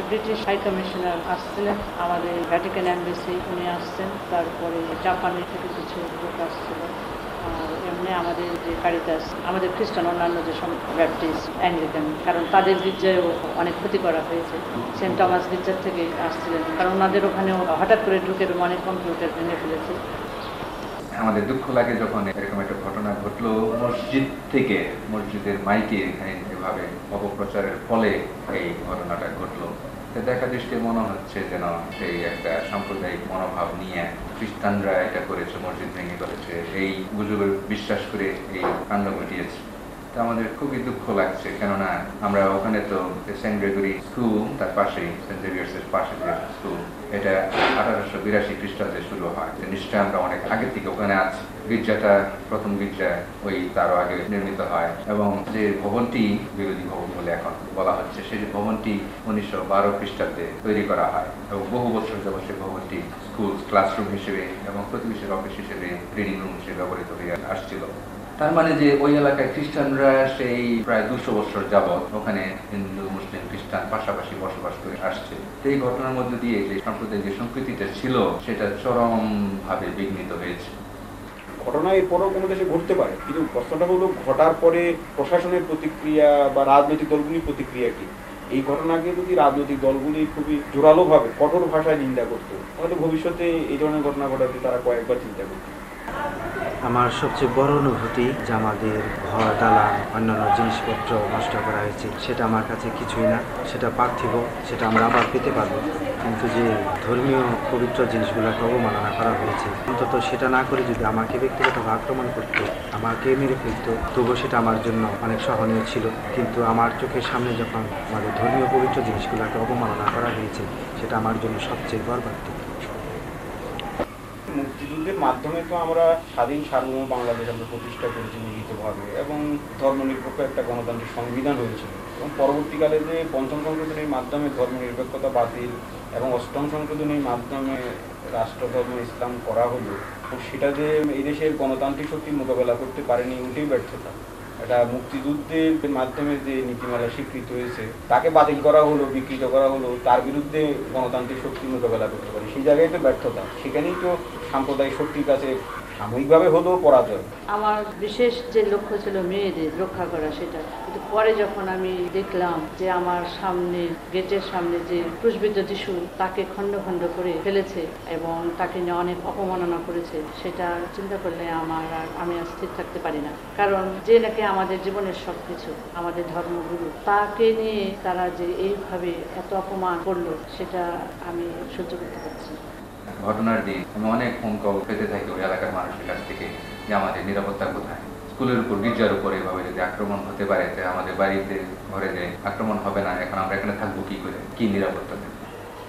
[SPEAKER 4] ব্রিটিশ হাই কমিশনার আসছিলেন, আমাদের ভ্যাটিকান অ্যাম্বাসি উনি আসছেন, তারপরে জাপানের থেকে কিছু লোক আসছিল, আর এমনি আমাদের যে কারিতাস, আমাদের খ্রিস্টান অন্যান্য যে ব্যাপটিস্ট, অ্যাংলিকান, কারণ তাদের গির্জায়ও অনেক ক্ষতি করা হয়েছে। সেন্ট টমাস গির্জার থেকে আসছিলেন, কারণ ওনাদের ওখানেও হঠাৎ করে ঢুকে অনেক কম্পিউটার ভেঙে ফেলেছে।
[SPEAKER 7] আমাদের দুঃখ লাগে যখন এরকম একটা ঘটনা ঘটলো, মসজিদ থেকে, মসজিদের মাইকে এভাবে অপপ্রচারের ফলে এই ঘটনাটা ঘটলো। দেখা দৃষ্টি মনে হচ্ছে যেন সেই একটা সাম্প্রদায়িক মনোভাব নিয়ে খ্রিস্টানরা এটা করেছে, মসজিদ ভেঙে করেছে, এই গুজবে বিশ্বাস করে এই কাণ্ড ঘটিয়েছে। তো আমাদের খুবই দুঃখ লাগছে, কেননা আমরা ওখানে তো সেন্ট গ্রেগরি স্কুল, তার পাশেই সেন্ট জেভিয়ার্সের পাশে যে স্কুল, এটা 1882 খ্রিস্টাব্দে শুরু হয়। নিশ্চয়ই আমরা অনেক আগে থেকে ওখানে আছি। গির্জাটা, প্রথম গির্জা ওই তারও আগে নির্মিত হয়, এবং যে ভবনটি বিরোধী ভবন বলে এখন বলা হচ্ছে, সেই ভবনটি 1912 খ্রিস্টাব্দে তৈরি করা হয়, এবং বহু বছর যাবত সেই ভবনটি স্কুল ক্লাসরুম হিসেবে এবং প্রতিবেশীর অফিস হিসেবে রিডিং রুম হিসেবে ব্যবহৃত হয়ে আসছিল। তার মানে যে ওই এলাকায় খ্রিস্টানরা সেই প্রায় 200 বছর যাবৎ ওখানে হিন্দু, মুসলিম, খ্রিস্টান পাশাপাশি বসবাস করে আসছে। এই ঘটনার মধ্যে দিয়ে যে সাম্প্রদায়িক যে সম্প্রীতিটা ছিল সেটা চরমভাবে বিঘ্নিত হয়েছে।
[SPEAKER 8] ঘটনা এরপরও কোনো দেশে ঘটতে পারে, কিন্তু প্রশ্নটা হলো ঘটার পরে প্রশাসনের প্রতিক্রিয়া বা রাজনৈতিক দলগুলির প্রতিক্রিয়া কি। এই ঘটনাকে যদি রাজনৈতিক দলগুলি খুবই জোরালোভাবে কঠোর ভাষায় নিন্দা করতো, তাহলে ভবিষ্যতে এই ধরনের ঘটনা ঘটাতে তারা কয়েকবার চিন্তা করত।
[SPEAKER 2] আমার সবচেয়ে বড় অনুভূতি যে আমাদের ঘর, দালান, অন্যান্য জিনিসপত্র নষ্ট করা হয়েছে, সেটা আমার কাছে কিছুই না, সেটা পার্থিব, সেটা আমরা আবার পেতে পারবো। কিন্তু যে ধর্মীয় পবিত্র জিনিসগুলোকে অবমাননা করা হয়েছে, অন্তত সেটা না করে যদি আমাকে ব্যক্তিগতভাবে আক্রমণ করতো, আমাকে মেরে ফেলতো, তবুও সেটা আমার জন্য অনেক সহনীয় ছিল। কিন্তু আমার চোখের সামনে যখন আমাদের ধর্মীয় পবিত্র জিনিসগুলোকে অবমাননা করা হয়েছে, সেটা আমার জন্য সবচেয়ে বরবাদ।
[SPEAKER 8] মুক্তিযুদ্ধের মাধ্যমে তো আমরা স্বাধীন সার্বভৌম বাংলাদেশ আমরা প্রতিষ্ঠা করেছি মিলিতভাবে, এবং ধর্মনিরপেক্ষ একটা গণতান্ত্রিক সংবিধান হয়েছিল, এবং পরবর্তীকালে যে ৫ম সংশোধনীর মাধ্যমে ধর্মনিরপেক্ষতা বাতিল এবং ৮ম সংশোধনীর মাধ্যমে রাষ্ট্রধর্ম ইসলাম করা হলো, সেটা যে এই দেশের গণতান্ত্রিক শক্তির মোকাবেলা করতে পারেনি, ওইটাই ব্যর্থতা। এটা মুক্তিযুদ্ধের মাধ্যমে যে নীতিমালা স্বীকৃত হয়েছে তাকে বাতিল করা হলো, বিকৃত করা হলো, তার বিরুদ্ধে গণতান্ত্রিক শক্তি মোকাবেলা করতে পারে, সেই জায়গায় তো ব্যর্থতা। সেখানেই তো সাম্প্রদায়িক শক্তির কাছে সাময়িকভাবে হলেও পরাজয়।
[SPEAKER 4] আমার বিশেষ যে লক্ষ্য ছিল মেয়েদের রক্ষা করা, সেটা কিন্তু পরে যখন আমি দেখলাম যে আমার সামনে, গেটের সামনে যে ক্রুশবিদ্ধ যিশু, তাকে খণ্ড খণ্ড করে ফেলেছে এবং তাকে নিয়ে অনেক অপমাননা করেছে, সেটা চিন্তা করলে আমি আর স্থির থাকতে পারি না। কারণ যে নাকি আমাদের জীবনের সবকিছু, আমাদের ধর্মগুরু, তাকে নিয়ে তারা যে এইভাবে এত অপমান করলো, সেটা আমি সহ্য করতে পারছি না।
[SPEAKER 7] ঘটনার দিন আমি অনেক ফোন কল পেতে থাকি ওই এলাকার মানুষের কাছ থেকে, যে আমাদের নিরাপত্তা কোথায়, স্কুলের উপর, গির্জার উপরে এভাবে যদি আক্রমণ হতে পারে, আমাদের বাড়িতে ঘরে যে আক্রমণ হবে না, এখন আমরা এখানে থাকবো কি করে, কি নিরাপত্তা দেবে?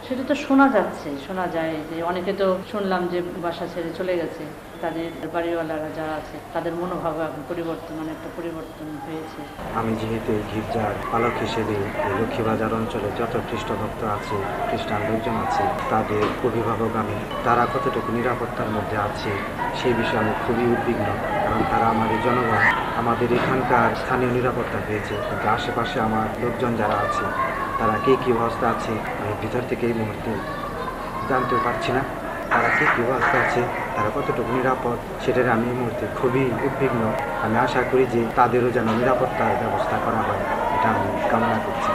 [SPEAKER 4] সেটা তো শোনা যাচ্ছে, শোনা যায় যে অনেকে তো শুনলাম যে বাসা ছেড়ে চলে গেছে, তাদের বাড়িওয়ালারা যারা আছে তাদের মনোভাব পরিবর্তন, অনেকটা পরিবর্তন হয়েছে।
[SPEAKER 2] আমি যেহেতু এই গির্জার পালক হিসেবে এই লক্ষ্মীবাজার অঞ্চলে যত খ্রিস্টভক্ত আছে, খ্রিস্টান লোকজন আছে, তাদের অভিভাবক আমি, তারা কতটুকু নিরাপত্তার মধ্যে আছে সেই বিষয়ে আমি খুবই উদ্বিগ্ন। কারণ তারা আমাদের জনগণ, আমাদের এখানকার স্থানীয় নিরাপত্তা পেয়েছে, কিন্তু আশেপাশে আমার লোকজন যারা আছে, তারা কে কী অবস্থা আছে আমি ভিতর থেকে এই মুহূর্তে জানতে পারছি না। তারা কে কী অবস্থা আছে, তারা কতটুকু নিরাপদ, সেটার আমি এই মুহূর্তে খুবই উদ্বিগ্ন। আমি আশা করি যে তাদেরও যেন নিরাপত্তার ব্যবস্থা করা হয়, এটা আমি কামনা করছি।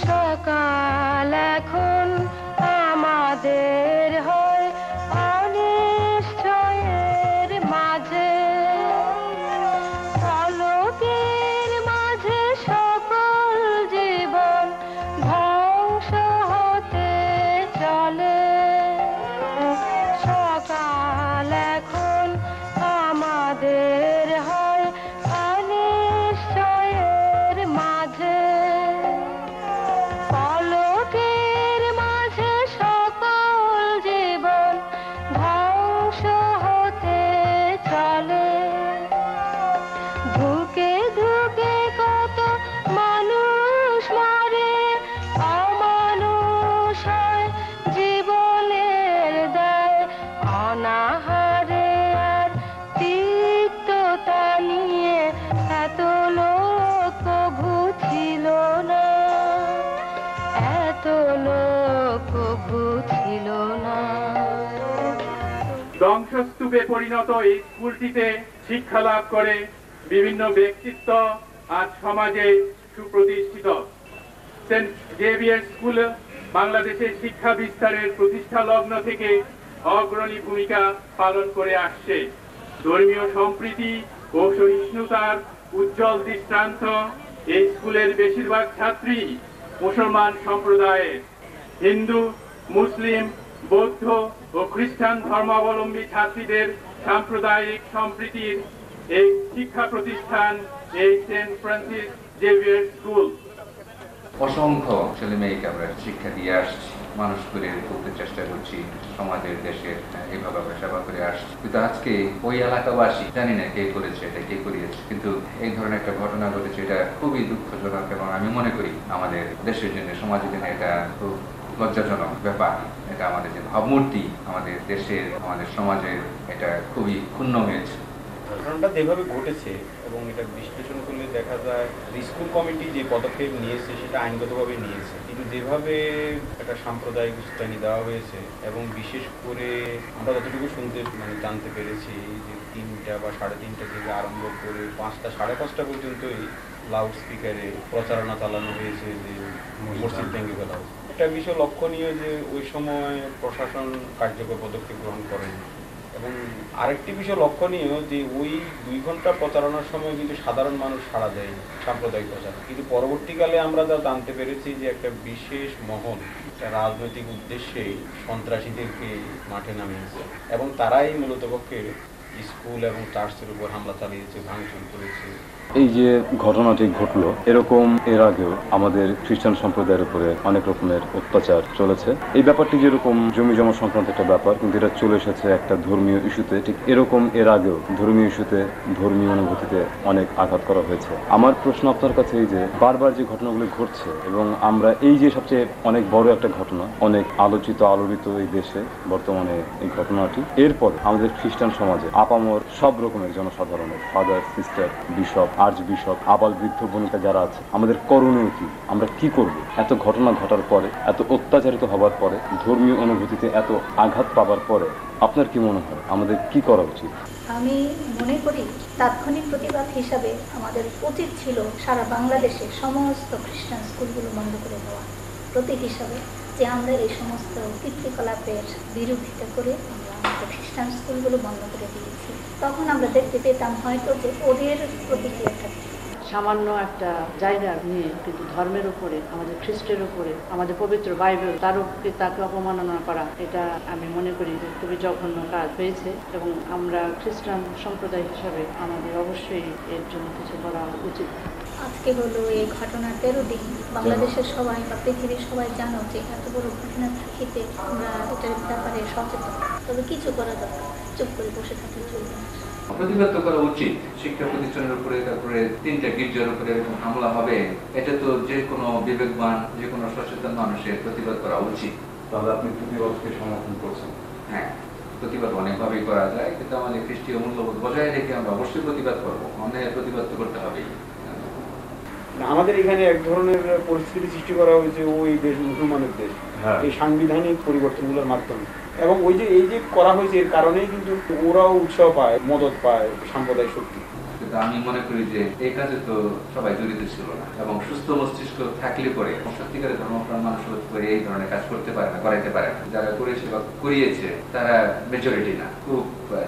[SPEAKER 9] সকাল এখন আমাদের হয় অনিশ্চয়ের মাঝে, পলকের মাঝে সকল জীবন ধ্বংস হতে চলে। সকাল এখন আমাদের হয় অনিশ্চয়ের মাঝে, পলকের মাঝে সকল জীবন ধ্বংস হতে চলে। ধুকে ধুকে কত মানুষ মরে, অমানুষ হয় জীবনের দায়, অনাহারে আর তিক্ততা নিয়ে এত লোক প্রভু ছিল না, এত লোক প্রভু ছিল না।
[SPEAKER 1] ধ্বংসস্তূপে পরিণত এই স্কুলটিতে শিক্ষা লাভ করে বিভিন্ন ব্যক্তিত্ব আজ সমাজে সুপ্রতিষ্ঠিত। সেন্ট জেভিয়ার স্কুল বাংলাদেশের শিক্ষা বিস্তারের প্রতিষ্ঠা লগ্ন থেকে অগ্রণী ভূমিকা পালন করে আসছে। ধর্মীয় সম্প্রীতি ও সহিষ্ণুতার উজ্জ্বল দৃষ্টান্ত। এই স্কুলের বেশিরভাগ ছাত্রী মুসলমান সম্প্রদায়ের। হিন্দু, মুসলিম, বৌদ্ধ ও খ্রিস্টান ধর্মাবলম্বী ছাত্রীদের সাম্প্রদায়িক সম্প্রীতির এই শিক্ষা প্রতিষ্ঠান এই সেন্ট ফ্রান্সিস জেভিয়ার স্কুল।
[SPEAKER 7] অসংখ্য ছেলে মেয়েকে আমরা শিক্ষা দিয়ে আসছি, মানুষ করে করতে চেষ্টা করছি, সমাজের দেশের এইভাবে আমরা সেবা করে আসছি। কিন্তু আজকে ওই এলাকাবাসী জানি না কে করেছে, এটা কে করিয়েছে, কিন্তু এই ধরনের একটা ঘটনা ঘটেছে, এটা খুবই দুঃখজনক এবং আমি মনে করি আমাদের দেশের জন্য, সমাজের জন্য এটা খুব লজ্জাজনক ব্যাপার। এটা আমাদের যে ভাবমূর্তি আমাদের দেশের, আমাদের সমাজের, এটা খুবই ক্ষুণ্ণ হয়েছে।
[SPEAKER 8] ঘটনাটা যেভাবে ঘটেছে এবং এটা বিশ্লেষণ করলে দেখা যায় স্কুল কমিটি যে পদক্ষেপ নিয়েছে সেটা আইনগতভাবে নিয়েছে, কিন্তু যেভাবে একটা সাম্প্রদায়িক উস্কানি দেওয়া হয়েছে এবং বিশেষ করে আমরা যতটুকু জানতে পেরেছি যে 3টা বা 3:30 থেকে আরম্ভ করে 5টা, 5:30 পর্যন্তই লাউড স্পিকারে প্রচারণা চালানো হয়েছে যে মসজিদ ভেঙে ফেলা হয়েছে। একটা বিষয় লক্ষণীয় যে ওই সময় প্রশাসন কার্যকর পদক্ষেপ গ্রহণ করেনি। এবং আরেকটি বিষয় লক্ষণীয় যে ওই 2 ঘন্টা প্রচারণার সময় কিন্তু সাধারণ মানুষ সাড়া দেয় সাম্প্রদায়িক প্রচারণা, কিন্তু পরবর্তীকালে আমরা যা জানতে পেরেছি যে একটা বিশেষ মহল একটা রাজনৈতিক উদ্দেশ্যে সন্ত্রাসীদেরকে মাঠে নামিয়েছে এবং তারাই মূলত পক্ষে স্কুল এবং চার্চের উপর হামলা চালিয়েছে, ভাঙচুর করেছে।
[SPEAKER 3] এই যে ঘটনাটি ঘটলো, এরকম এর আগেও আমাদের খ্রিস্টান সম্প্রদায়ের উপরে অনেক রকমের অত্যাচার চলেছে। এই ব্যাপারটি যেরকম জমি জমা সংক্রান্ত একটা ব্যাপার, কিন্তু এটা চলে এসেছে একটা ধর্মীয় ইস্যুতে, ঠিক এরকম এর আগেও ধর্মীয় ইস্যুতে, ধর্মীয় অনুভূতিতে অনেক আঘাত করা হয়েছে। আমার প্রশ্ন আপনার কাছে এই যে বারবার যে ঘটনাগুলি ঘটছে এবং আমরা এই যে সবচেয়ে অনেক বড় একটা ঘটনা, অনেক আলোচিত আলোড়িত এই দেশে বর্তমানে এই ঘটনাটি, এরপর আমাদের খ্রিস্টান সমাজে আপামর সব রকমের জনসাধারণের, father, sister, bishop, arch bishop, আবাল বৃদ্ধ বনিতা যারা আছে, আমাদের করণীয় কি? আমরা কি করব? এত ঘটনা ঘটার পরে, এত অত্যাচারিত হবার পরে, ধর্মীয় অনুভূতিতে এত আঘাত পাবার পরে আপনার কি মনে হয় আমাদের কি করা উচিত?
[SPEAKER 5] আমি মনে করি তাৎক্ষণিক প্রতিবাদ হিসাবে আমাদের উচিত ছিল সারা বাংলাদেশে সমস্ত খ্রিস্টান স্কুলগুলো বন্ধ করে দেওয়া, প্রতীক হিসাবে যে আমরা এই সমস্ত কীর্তিকলাপের বিরোধিতা করে আমরা আমাদের খ্রিস্টান স্কুলগুলো বন্ধ করে দিয়েছি। তখন আমরা দেখতে পেতাম হয়তো যে ওদের প্রতিক্রিয়াটা।
[SPEAKER 4] সামান্য একটা জায়গা নিয়ে কিন্তু ধর্মের উপরে, আমাদের খ্রিস্টের উপরে, আমাদের পবিত্র বাইবেল, তাকে অপমাননা করা, এটা আমি মনে করি যে খুবই জঘন্য কাজ হয়েছে এবং আমরা খ্রিস্টান সম্প্রদায় হিসাবে আমাদের অবশ্যই এর জন্য কিছু করা উচিত।
[SPEAKER 5] আজকে হলো এই ঘটনার 13 দিন। বাংলাদেশের সবাই বা পৃথিবীর সবাই জানো যে এত বড় ঘটনা থাকিতে আমরা এটার ব্যাপারে সচেতন, তবে কিছু করা দরকার, চুপ করে বসে থাকলে চলবে না।
[SPEAKER 7] প্রতিবাদ তো করা উচিত। শিক্ষা প্রতিষ্ঠানের উপরে, তারপরে 3টা গির্জার উপরে হামলা হবে, এটা তো যে কোনো বিবেকবান, যে কোনো সচেতন মানুষের প্রতিবাদ করা উচিত।
[SPEAKER 3] তাহলে আপনি প্রতিবাদকে সমর্থন করছেন?
[SPEAKER 7] হ্যাঁ, প্রতিবাদ অনেকভাবেই করা যায়, কিন্তু আমাদের খ্রিস্টীয় মূল্যবোধ বজায় রেখে আমরা অবশ্যই প্রতিবাদ করবো। আমাদের প্রতিবাদ তো করতে হবেই।
[SPEAKER 8] আমাদের এখানে এক ধরনের পরিস্থিতি সৃষ্টি করা হয়েছে ওই দেশ, মুসলমানের দেশ, এই সাংবিধানিক পরিবর্তনগুলোর মাধ্যমে, এবং এই যে করা হয়েছে এর কারণেই কিন্তু ওরাও উৎসাহ পায়, মদত পায় সাম্প্রদায়িক শক্তি।
[SPEAKER 7] কিন্তু আমি মনে করি যে এই কাজে তো সবাই জড়িত ছিল না, এবং সুস্থ মস্তিষ্ক থাকলে পরে সত্যিকারের ধর্মপ্রাণ মানুষ করে এই ধরনের কাজ করতে পারে না, করাইতে পারে না। যারা করেছে বা করিয়েছে তারা মেজরিটি না, খুব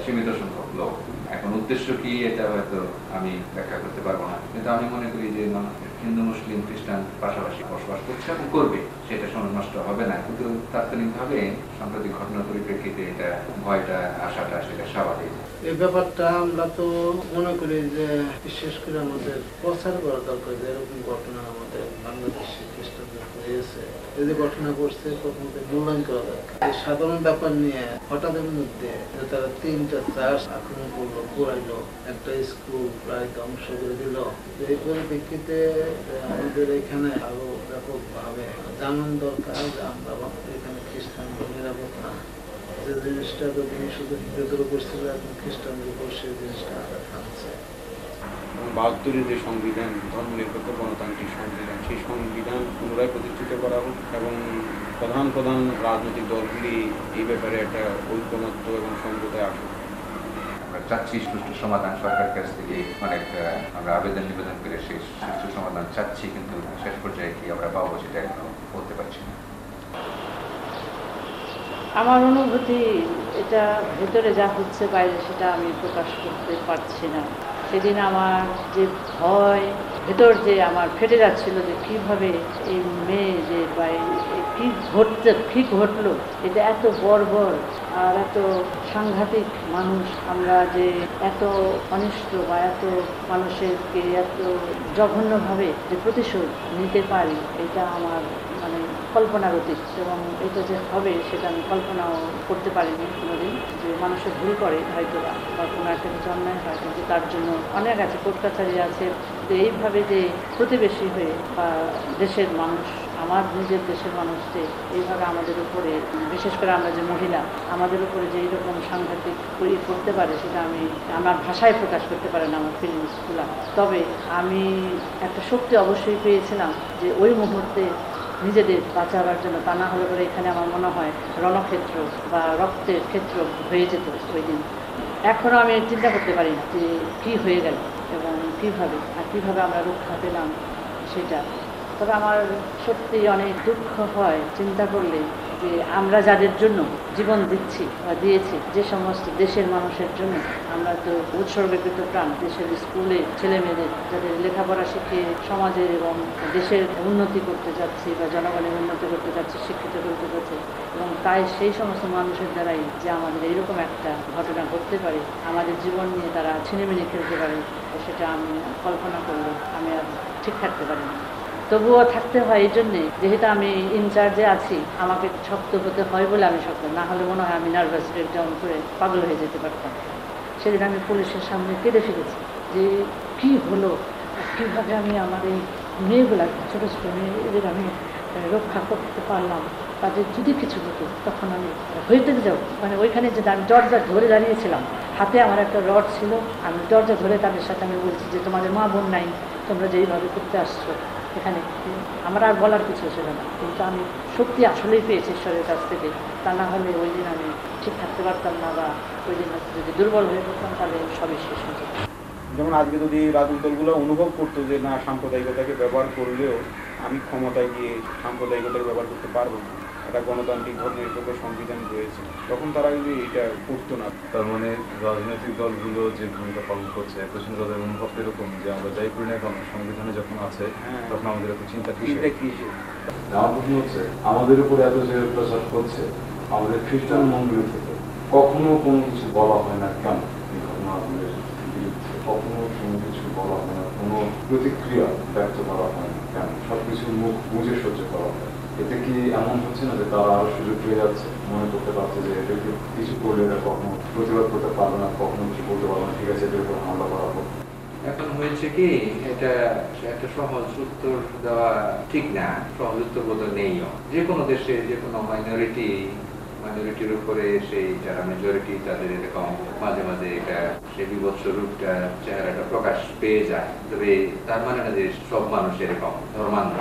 [SPEAKER 7] সীমিত সংখ্যক লোক। এখন উদ্দেশ্য কি এটা হয়তো আমি ব্যাখ্যা করতে পারবো না, কিন্তু আমি মনে করি যে হিন্দু, মুসলিম, খ্রিস্টান পাশাপাশি বসবাস করছে এবং করবে, সেটা সময় নষ্ট হবে না। কিন্তু তাৎক্ষণিকভাবে সাম্প্রতিক ঘটনার পরিপ্রেক্ষিতে এটা ভয়টা আসাটা সেটা স্বাভাবিক।
[SPEAKER 6] এই ব্যাপারটা আমরা তো মনে করি যে বিশেষ করে আমাদের প্রচার করা দরকার যে এরকম ঘটনা আমাদের বাংলাদেশে খ্রিস্টানদের হয়েছে, এই যে ঘটনা ঘটছে তখন মূল্যায়ন করা দরকার। এই সাধারণ ব্যাপার নিয়ে হঠাৎের মধ্যে তারা 3টা চার্চ আক্রমণ করলো, পুরাইলো, একটা স্কুল প্রায় ধ্বংস করে দিল। এই পরিপ্রেক্ষিতে আমাদের এখানে আরো ব্যাপকভাবে জানান দরকার যে আমরা এখানে খ্রিস্টানদের নিরাপদ না। যে জিনিসটা তখন শুধু হিন্দুদের উপর ছিল, এখন খ্রিস্টানদের উপর সেই জিনিসটা থাকছে।
[SPEAKER 8] 72-এর যে সংবিধান, ধর্মনিরপেক্ষ গণতান্ত্রিক সংবিধান, সেই সংবিধান পুনরায় প্রতিষ্ঠিত করা হোক এবং প্রধান রাজনৈতিক দলগুলি এই ব্যাপারে একটা ঐক্যমত্য এবং সমঝোতায় আসুক।
[SPEAKER 7] আমরা চাচ্ছি সুষ্ঠু সমাধান, সরকারের কাছ থেকে অনেক আমরা আবেদন নিবেদন করে সেই সুষ্ঠু সমাধান চাচ্ছি, কিন্তু শেষ পর্যায়ে কি আমরা পাবো সেটা এখনো বলতে পারছি না।
[SPEAKER 4] আমার অনুভূতি, এটা ভেতরে যা হচ্ছে বাইরে সেটা আমি প্রকাশ করতে পারছি না। সেদিন আমার যে ভয় ভেতর যে আমার ফেটে যাচ্ছিল যে কীভাবে এই মেয়ে যে বা কী ঘটলো, এটা এত বর্বর আর এত সাংঘাতিক মানুষ, আমরা যে এত অনিষ্ট বা এত মানুষেরকে এত জঘন্যভাবে যে প্রতিশোধ নিতে পারি, এটা আমার মানে কল্পনার অতীত। এবং এটা যে হবে সেটা আমি কল্পনাও করতে পারিনি কোনোদিন। যে মানুষের ভুল করে হয়তো বা কোনো একটা কিছু অন্যায় হয়, কিন্তু তার জন্য অনেক আছে, কোর্ট কাছারি আছে। তো এইভাবে যে প্রতিবেশী হয়ে বা দেশের মানুষ, আমার নিজের দেশের মানুষ যে এইভাবে আমাদের উপরে, বিশেষ করে আমরা যে মহিলা, আমাদের উপরে যে এইরকম সাংঘাতিক করতে পারে, সেটা আমি আমার ভাষায় প্রকাশ করতে পারে না, আমার ফিলিংসগুলো। তবে আমি একটা শক্তি অবশ্যই পেয়েছিলাম যে ওই মুহূর্তে নিজেদের বাঁচাবার জন্য, তা না হলে পরে এখানে আমার মনে হয় রণক্ষেত্র বা রক্তের ক্ষেত্র হয়ে যেত ওই দিন। এখনও আমি চিন্তা করতে পারি না যে কী হয়ে গেল এবং কীভাবে আমরা রক্ষা পেলাম সেটা। তবে আমার সত্যি অনেক দুঃখ হয় চিন্তা করলে যে আমরা যাদের জন্য জীবন দিচ্ছি বা দিয়েছি, যে সমস্ত দেশের মানুষের জন্য আমরা তো উৎসর্গীকৃত প্রাণ, দেশের স্কুলে ছেলে মেয়েদের যাদের লেখাপড়া শিখিয়ে সমাজের এবং দেশের উন্নতি করতে যাচ্ছি বা জনগণের উন্নতি করতে যাচ্ছি, শিক্ষিত করতে যাচ্ছি, এবং তাই সেই সমস্ত মানুষের দ্বারাই যে আমাদের এইরকম একটা ঘটনা ঘটতে পারে, আমাদের জীবন নিয়ে তারা ছিনিমিনি খেলতে পারে, সেটা আমি কল্পনা করলে আমি আর ঠিক থাকতে পারি না। তবুও থাকতে হয় এই জন্যে, যেহেতু আমি ইনচার্জে আছি, আমাকে শক্ত হতে হয় বলে আমি শক্ত, না হলে মনে হয় আমি নার্ভাস ব্রেকডাউন করে পাগল হয়ে যেতে পারতাম। সেদিন আমি পুলিশের সামনে কেঁদে ফেলেছি যে কী হলো, কীভাবে আমি আমার এই মেয়েগুলা, ছোটো ছোটো মেয়েদের আমি রক্ষা করতে পারলাম। তাদের যদি কিছু হতো তখন আমি হইতে যাব, মানে ওইখানে যে দরজা ধরে দাঁড়িয়েছিলাম, হাতে আমার একটা রড ছিল, আমি দরজা ধরে তাদের সাথে আমি বলছি যে তোমাদের মা বোন নাই, তোমরা যেইভাবে করতে আসছো এখানে, আমার আর বলার কিছু ছিল না। কিন্তু আমি শক্তি আসলেই পেয়েছি ঈশ্বরের কাছ থেকে, তা না হলে ওই দিন আমি ঠিক থাকতে পারতাম না, বা ওই দিন যদি দুর্বল হয়ে পড়তাম তাহলে সবই শেষ হয়ে যেত।
[SPEAKER 8] যেমন আজকে যদি রাজনৈতিক দলগুলো অনুভব করতো যে না, সাম্প্রদায়িকতাকে ব্যবহার করলেও আমি ক্ষমতায় গিয়ে সাম্প্রদায়িকতাকে ব্যবহার করতে পারবো না, একটা গণতান্ত্রিক ধর্মনিরপেক্ষ সংবিধান রয়েছে, তখন তারা যদি এটা করতো না।
[SPEAKER 3] তার মানে রাজনৈতিক দলগুলো যে ভূমিকা পালন করছে, পেছনে তাদের অনুভব এরকম যে আমরা যাই করি না কেন সংবিধানে যখন আছে তখন আমাদের এত চিন্তা কি। আমার প্রশ্ন হচ্ছে, আমাদের উপরে এত যে অত্যাচার করছে, আমাদের খ্রিস্টান মন্দির থেকে কখনো কোনো কিছু বলা হয় না কেন? এই ঘটনা আমাদের বিরুদ্ধে কখনো কোনো কিছু বলা হয় না, কোনো প্রতিক্রিয়া ব্যক্ত করা হয় না কেন? সবকিছু মুখ বুঝে সহ্য করা হয়। এতে কি এমন হচ্ছে না যে তারা আরো সুযোগ পেয়ে যাচ্ছে, মনে করতে পারছে যে এদেরকে কিছু করলে এরা কখনো প্রতিবাদ করতে পারবে না, কখনো কিছু বলতে পারবে না, ঠিক আছে এদের উপর হামলা করা হোক?
[SPEAKER 7] এখন হয়েছে কি, এটা একটা সহজ উত্তর দেওয়া ঠিক না, সহজ উত্তর বলতে নেইও। যে কোনো দেশে যে কোনো মাইনরিটির উপরে সেই যারা মেজরিটি, তাদের এরকম মাঝে মাঝে এটা সেই বিভৎস রূপটা, চেহারাটা প্রকাশ পেয়ে যায়। তবে তার মানে না যে সব মানুষ এরকম ধর্মান্ধ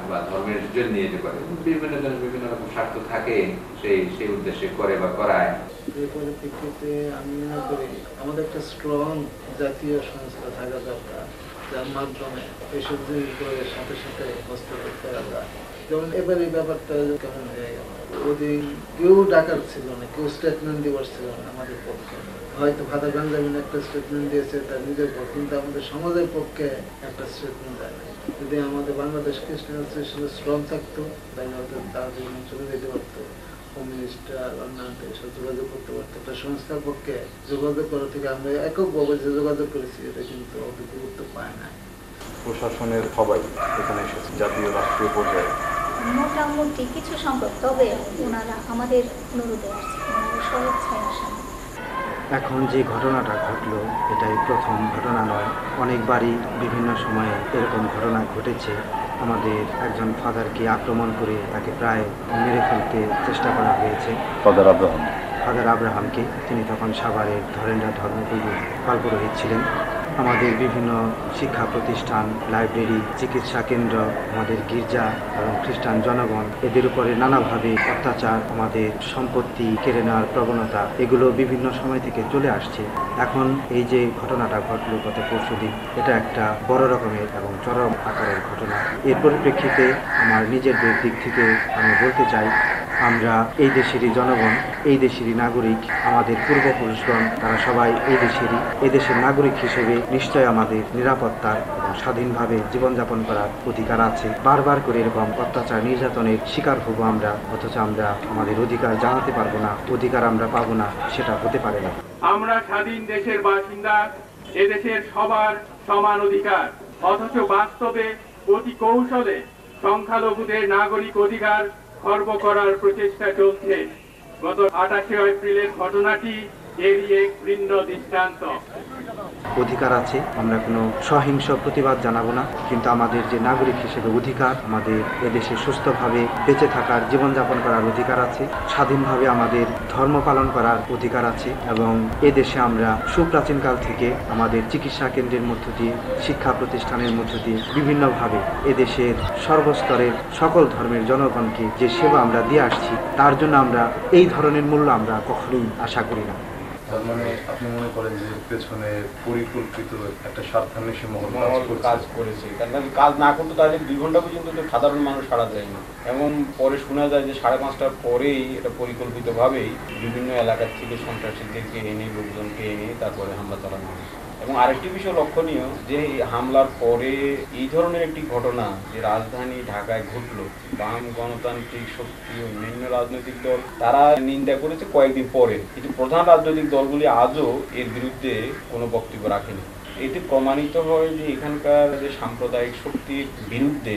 [SPEAKER 7] বা ধর্মের জন্য এটা করে। বিভিন্ন জনের বিভিন্ন রকম স্বার্থ থাকে, সেই উদ্দেশ্যে করে বা করায়।
[SPEAKER 6] এই পরিপ্রেক্ষিতে আমি মনে করি আমাদের একটা স্ট্রং জাতীয় সংস্থা থাকা দরকার, যার মাধ্যমে এইসব জিনিসগুলোর সাথে সাথে হস্তক্ষেপ করা যায়। যেমন এবার এই ব্যাপারটা কেমন হয়ে গেল, ওদিন কেউ ডাকার ছিল না, কেউ স্টেটমেন্ট দেওয়ার ছিল না আমাদের পক্ষে। হয়তো ফাদার বেঞ্জামিন একটা স্টেটমেন্ট দিয়েছে তার নিজের পক্ষে, কিন্তু আমাদের সমাজের পক্ষে একটা স্টেটমেন্ট দেয় না। যদি আমাদের বাংলাদেশ খ্রিস্টান অ্যাসোসিয়েশন স্ট্রং থাকতো, তাই হয়তো তার জীবন চলে যেতে পারতো, কমিউনিস্টরা অন্যান্য এসব যোগাযোগ করতে পারতো। একটা সংস্থার পক্ষে যোগাযোগ করা থেকে আমরা এককভাবে যে যোগাযোগ করেছি, এটা কিন্তু অত গুরুত্ব পায় না।
[SPEAKER 3] প্রশাসনের সবাই এখানে এসেছে, জাতীয় রাষ্ট্রীয় পর্যায়ে
[SPEAKER 5] মোটামুটি কিছু সংখ্যক, তবে ওনারা আমাদের অনুরোধে আসছে, ওনারা স্বেচ্ছায় আসেন।
[SPEAKER 2] এখন যে ঘটনাটা ঘটলো এটাই প্রথম ঘটনা নয়, অনেকবারই বিভিন্ন সময়ে এরকম ঘটনা ঘটেছে। আমাদের একজন ফাদারকে আক্রমণ করে তাকে প্রায় মেরে ফেলতে চেষ্টা করা হয়েছে, ফাদার আব্রাহামকে। তিনি তখন সাভারের ধরেন্দ্র ধর্মগুরুর কল্পরহিত ছিলেন। আমাদের বিভিন্ন শিক্ষা প্রতিষ্ঠান, লাইব্রেরি, চিকিৎসা কেন্দ্র, আমাদের গির্জা এবং খ্রিস্টান জনগণ, এদের উপরে নানাভাবে অত্যাচার, আমাদের সম্পত্তি কেড়ে নেওয়ার প্রবণতা, এগুলো বিভিন্ন সময় থেকে চলে আসছে। এখন এই যে ঘটনাটা ঘটলো গত পরশুদিন, এটা একটা বড় রকমের এবং চরম আকারের ঘটনা। এর পরিপ্রেক্ষিতে আমার নিজের দিক থেকে আমি বলতে চাই, আমরা এই দেশেরই জনগণ, এই দেশেরই নাগরিক। আমাদের পূর্বপুরুষগণ তারা সবাই এই দেশের নাগরিক হিসেবে নিশ্চয় আমাদের নিরাপত্তার এবং স্বাধীনভাবে জীবনযাপন করার অধিকার আছে। বারবার করে এরকম অত্যাচার নির্যাতনের শিকার হব আমরা, অথচ আমরা আমাদের অধিকার জানাতে পারবো না, অধিকার আমরা পাবো না, সেটা হতে পারে না।
[SPEAKER 1] আমরা স্বাধীন দেশের বাসিন্দা, এদেশের সবার সমান অধিকার, অথচ বাস্তবে অতি কৌশলে সংখ্যালঘুদের নাগরিক অধিকার খর্ব করার প্রচেষ্টা চলছে। গত 28 এপ্রিলের ঘটনাটি এরই এক ভিন্ন দৃষ্টান্ত।
[SPEAKER 2] অধিকার আছে, আমরা কোনো সহিংস প্রতিবাদ জানাবো না, কিন্তু আমাদের যে নাগরিক হিসেবে অধিকার, আমাদের এদেশে সুস্থভাবে বেঁচে থাকার, জীবনযাপন করার অধিকার আছে, স্বাধীনভাবে আমাদের ধর্ম পালন করার অধিকার আছে। এবং এদেশে আমরা সুপ্রাচীনকাল থেকে আমাদের চিকিৎসা কেন্দ্রের মধ্য দিয়ে, শিক্ষা প্রতিষ্ঠানের মধ্য দিয়ে বিভিন্নভাবে এদেশের সর্বস্তরের সকল ধর্মের জনগণকে যে সেবা আমরা দিয়ে আসছি, তার জন্য আমরা এই ধরনের মূল্য আমরা কখনোই আশা করি না।
[SPEAKER 3] তার মানে আপনি মনে করেন যে পেছনে পরিকল্পিত একটা স্বার্থান্বেষী মহল
[SPEAKER 8] কাজ করেছে, কারণ কাজ না করতো তাহলে 2 ঘন্টা পর্যন্ত তো সাধারণ মানুষ সাড়া যায় না। এমন পরে শোনা যায় যে 5:30টার পরেই এটা পরিকল্পিতভাবেই বিভিন্ন এলাকার থেকে সন্ত্রাসীদেরকে এনে, লোকজনকে এনে তারপরে হামলা চালানো হয়। এবং আরেকটি বিষয় লক্ষণীয় যে হামলার পরে এই ধরনের একটি ঘটনা যে রাজধানী ঢাকায় ঘটলো, বাম গণতান্ত্রিক শক্তি ও বিভিন্ন রাজনৈতিক দল তারা নিন্দা করেছে কয়েকদিন পরে, কিন্তু প্রধান রাজনৈতিক দলগুলি আজও এর বিরুদ্ধে কোনো বক্তব্য রাখেনি। এতে প্রমাণিত হয় যে এখানকার যে সাম্প্রদায়িক শক্তির বিরুদ্ধে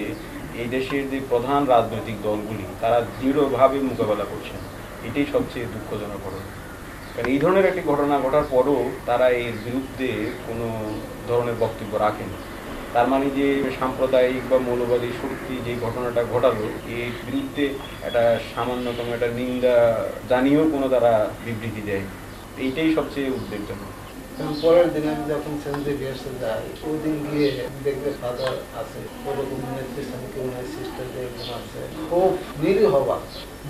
[SPEAKER 8] এই দেশের যে প্রধান রাজনৈতিক দলগুলি তারা দৃঢ়ভাবে মোকাবেলা করছেন। এটাই সবচেয়ে দুঃখজনক ঘটনা। কারণ এই ধরনের একটি ঘটনা ঘটার পরও তারা এর বিরুদ্ধে কোনো ধরনের বক্তব্য রাখেন। তার মানে যে সাম্প্রদায়িক বা মৌলবাদী শক্তি যে ঘটনাটা ঘটালো এর বিরুদ্ধে একটা সামান্যতম একটা নিন্দা জানিয়েও কোনো তারা বিবৃতি দেয়। এইটাই সবচেয়ে উদ্বেগজনক।
[SPEAKER 6] পরের দিন আমি যখন সেন্টে রিহার্সাল যাই, ওই দিন গিয়ে দেখবে ফাদার আছে, ওরকম নেতৃস্থানে কেউ নাই, সিস্টারদের একজন আছে, খুব নিরীহ হওয়া।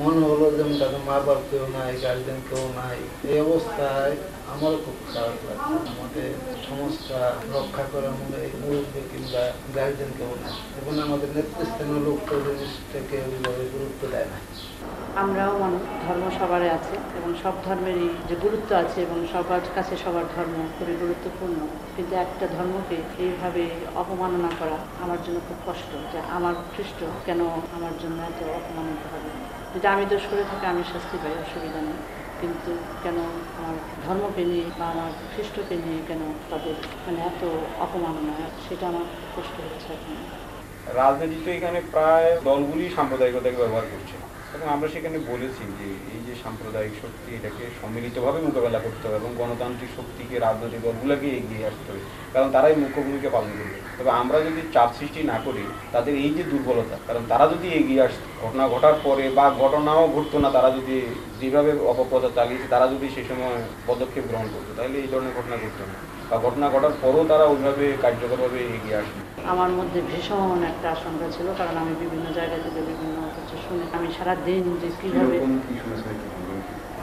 [SPEAKER 6] মনে হলো যেমন তাদের মা বাপ কেউ নাই, গার্জেন কেউ নাই। এই অবস্থায় আমারও খুব খারাপ লাগছে। আমাদের সমাজটা রক্ষা করার মধ্যে মুরব্বী কিংবা গার্জেন কেউ নাই, এবং আমাদের নেতৃস্থানীয় লোকটা জিনিসটাকে ওইভাবে গুরুত্ব দেয় না।
[SPEAKER 4] আমরাও মানুষ, ধর্ম সবারই আছে এবং সব ধর্মেরই যে গুরুত্ব আছে এবং সবার কাছে সবার ধর্ম খুবই গুরুত্বপূর্ণ, কিন্তু একটা ধর্মকে এইভাবে অপমাননা করা আমার জন্য খুব কষ্ট। যে আমার খ্রিস্ট কেন আমার জন্য এত অপমানিত হবে? যদি আমি দোষ করে থাকি আমি শাস্তি পাই, অসুবিধা নেই, কিন্তু কেন আমার ধর্মকে নিয়ে বা আমার খ্রিস্টকে নিয়ে কেন তাদের মানে এত অপমাননা, সেটা আমার কষ্ট হচ্ছে এখন।
[SPEAKER 8] রাজনীতি তো এখানে প্রায় দলগুলি সাম্প্রদায়িকতাকে ব্যবহার করছে, এবং আমরা সেখানে বলেছি যে এই যে সাম্প্রদায়িক শক্তি এটাকে সম্মিলিতভাবে মোকাবেলা করতে হবে এবং গণতান্ত্রিক শক্তিকে রাজনৈতিক দলগুলোকে এগিয়ে আসতে হবে, কারণ তারাই মুখ্য ভূমিকা পালন করবে। তবে আমরা যদি চাপ সৃষ্টি না করি তাদের এই যে দুর্বলতা, কারণ তারা যদি এগিয়ে আসত ঘটনা ঘটার পরে বা ঘটনাও ঘটতো না, তারা যদি যেভাবে অপপ্রচার চালিয়েছে তারা যদি সে সময় পদক্ষেপ গ্রহণ করতো তাহলে এই ধরনের ঘটনা ঘটতো না, বা ঘটনা ঘটার পরও তারা ওইভাবে কার্যকরভাবে এগিয়ে আসবে।
[SPEAKER 4] আমার মধ্যে ভীষণ একটা আশঙ্কা ছিল, কারণ আমি বিভিন্ন জায়গা থেকে বিভিন্ন কিছু শুনে আমি সারাদিন যে কীভাবে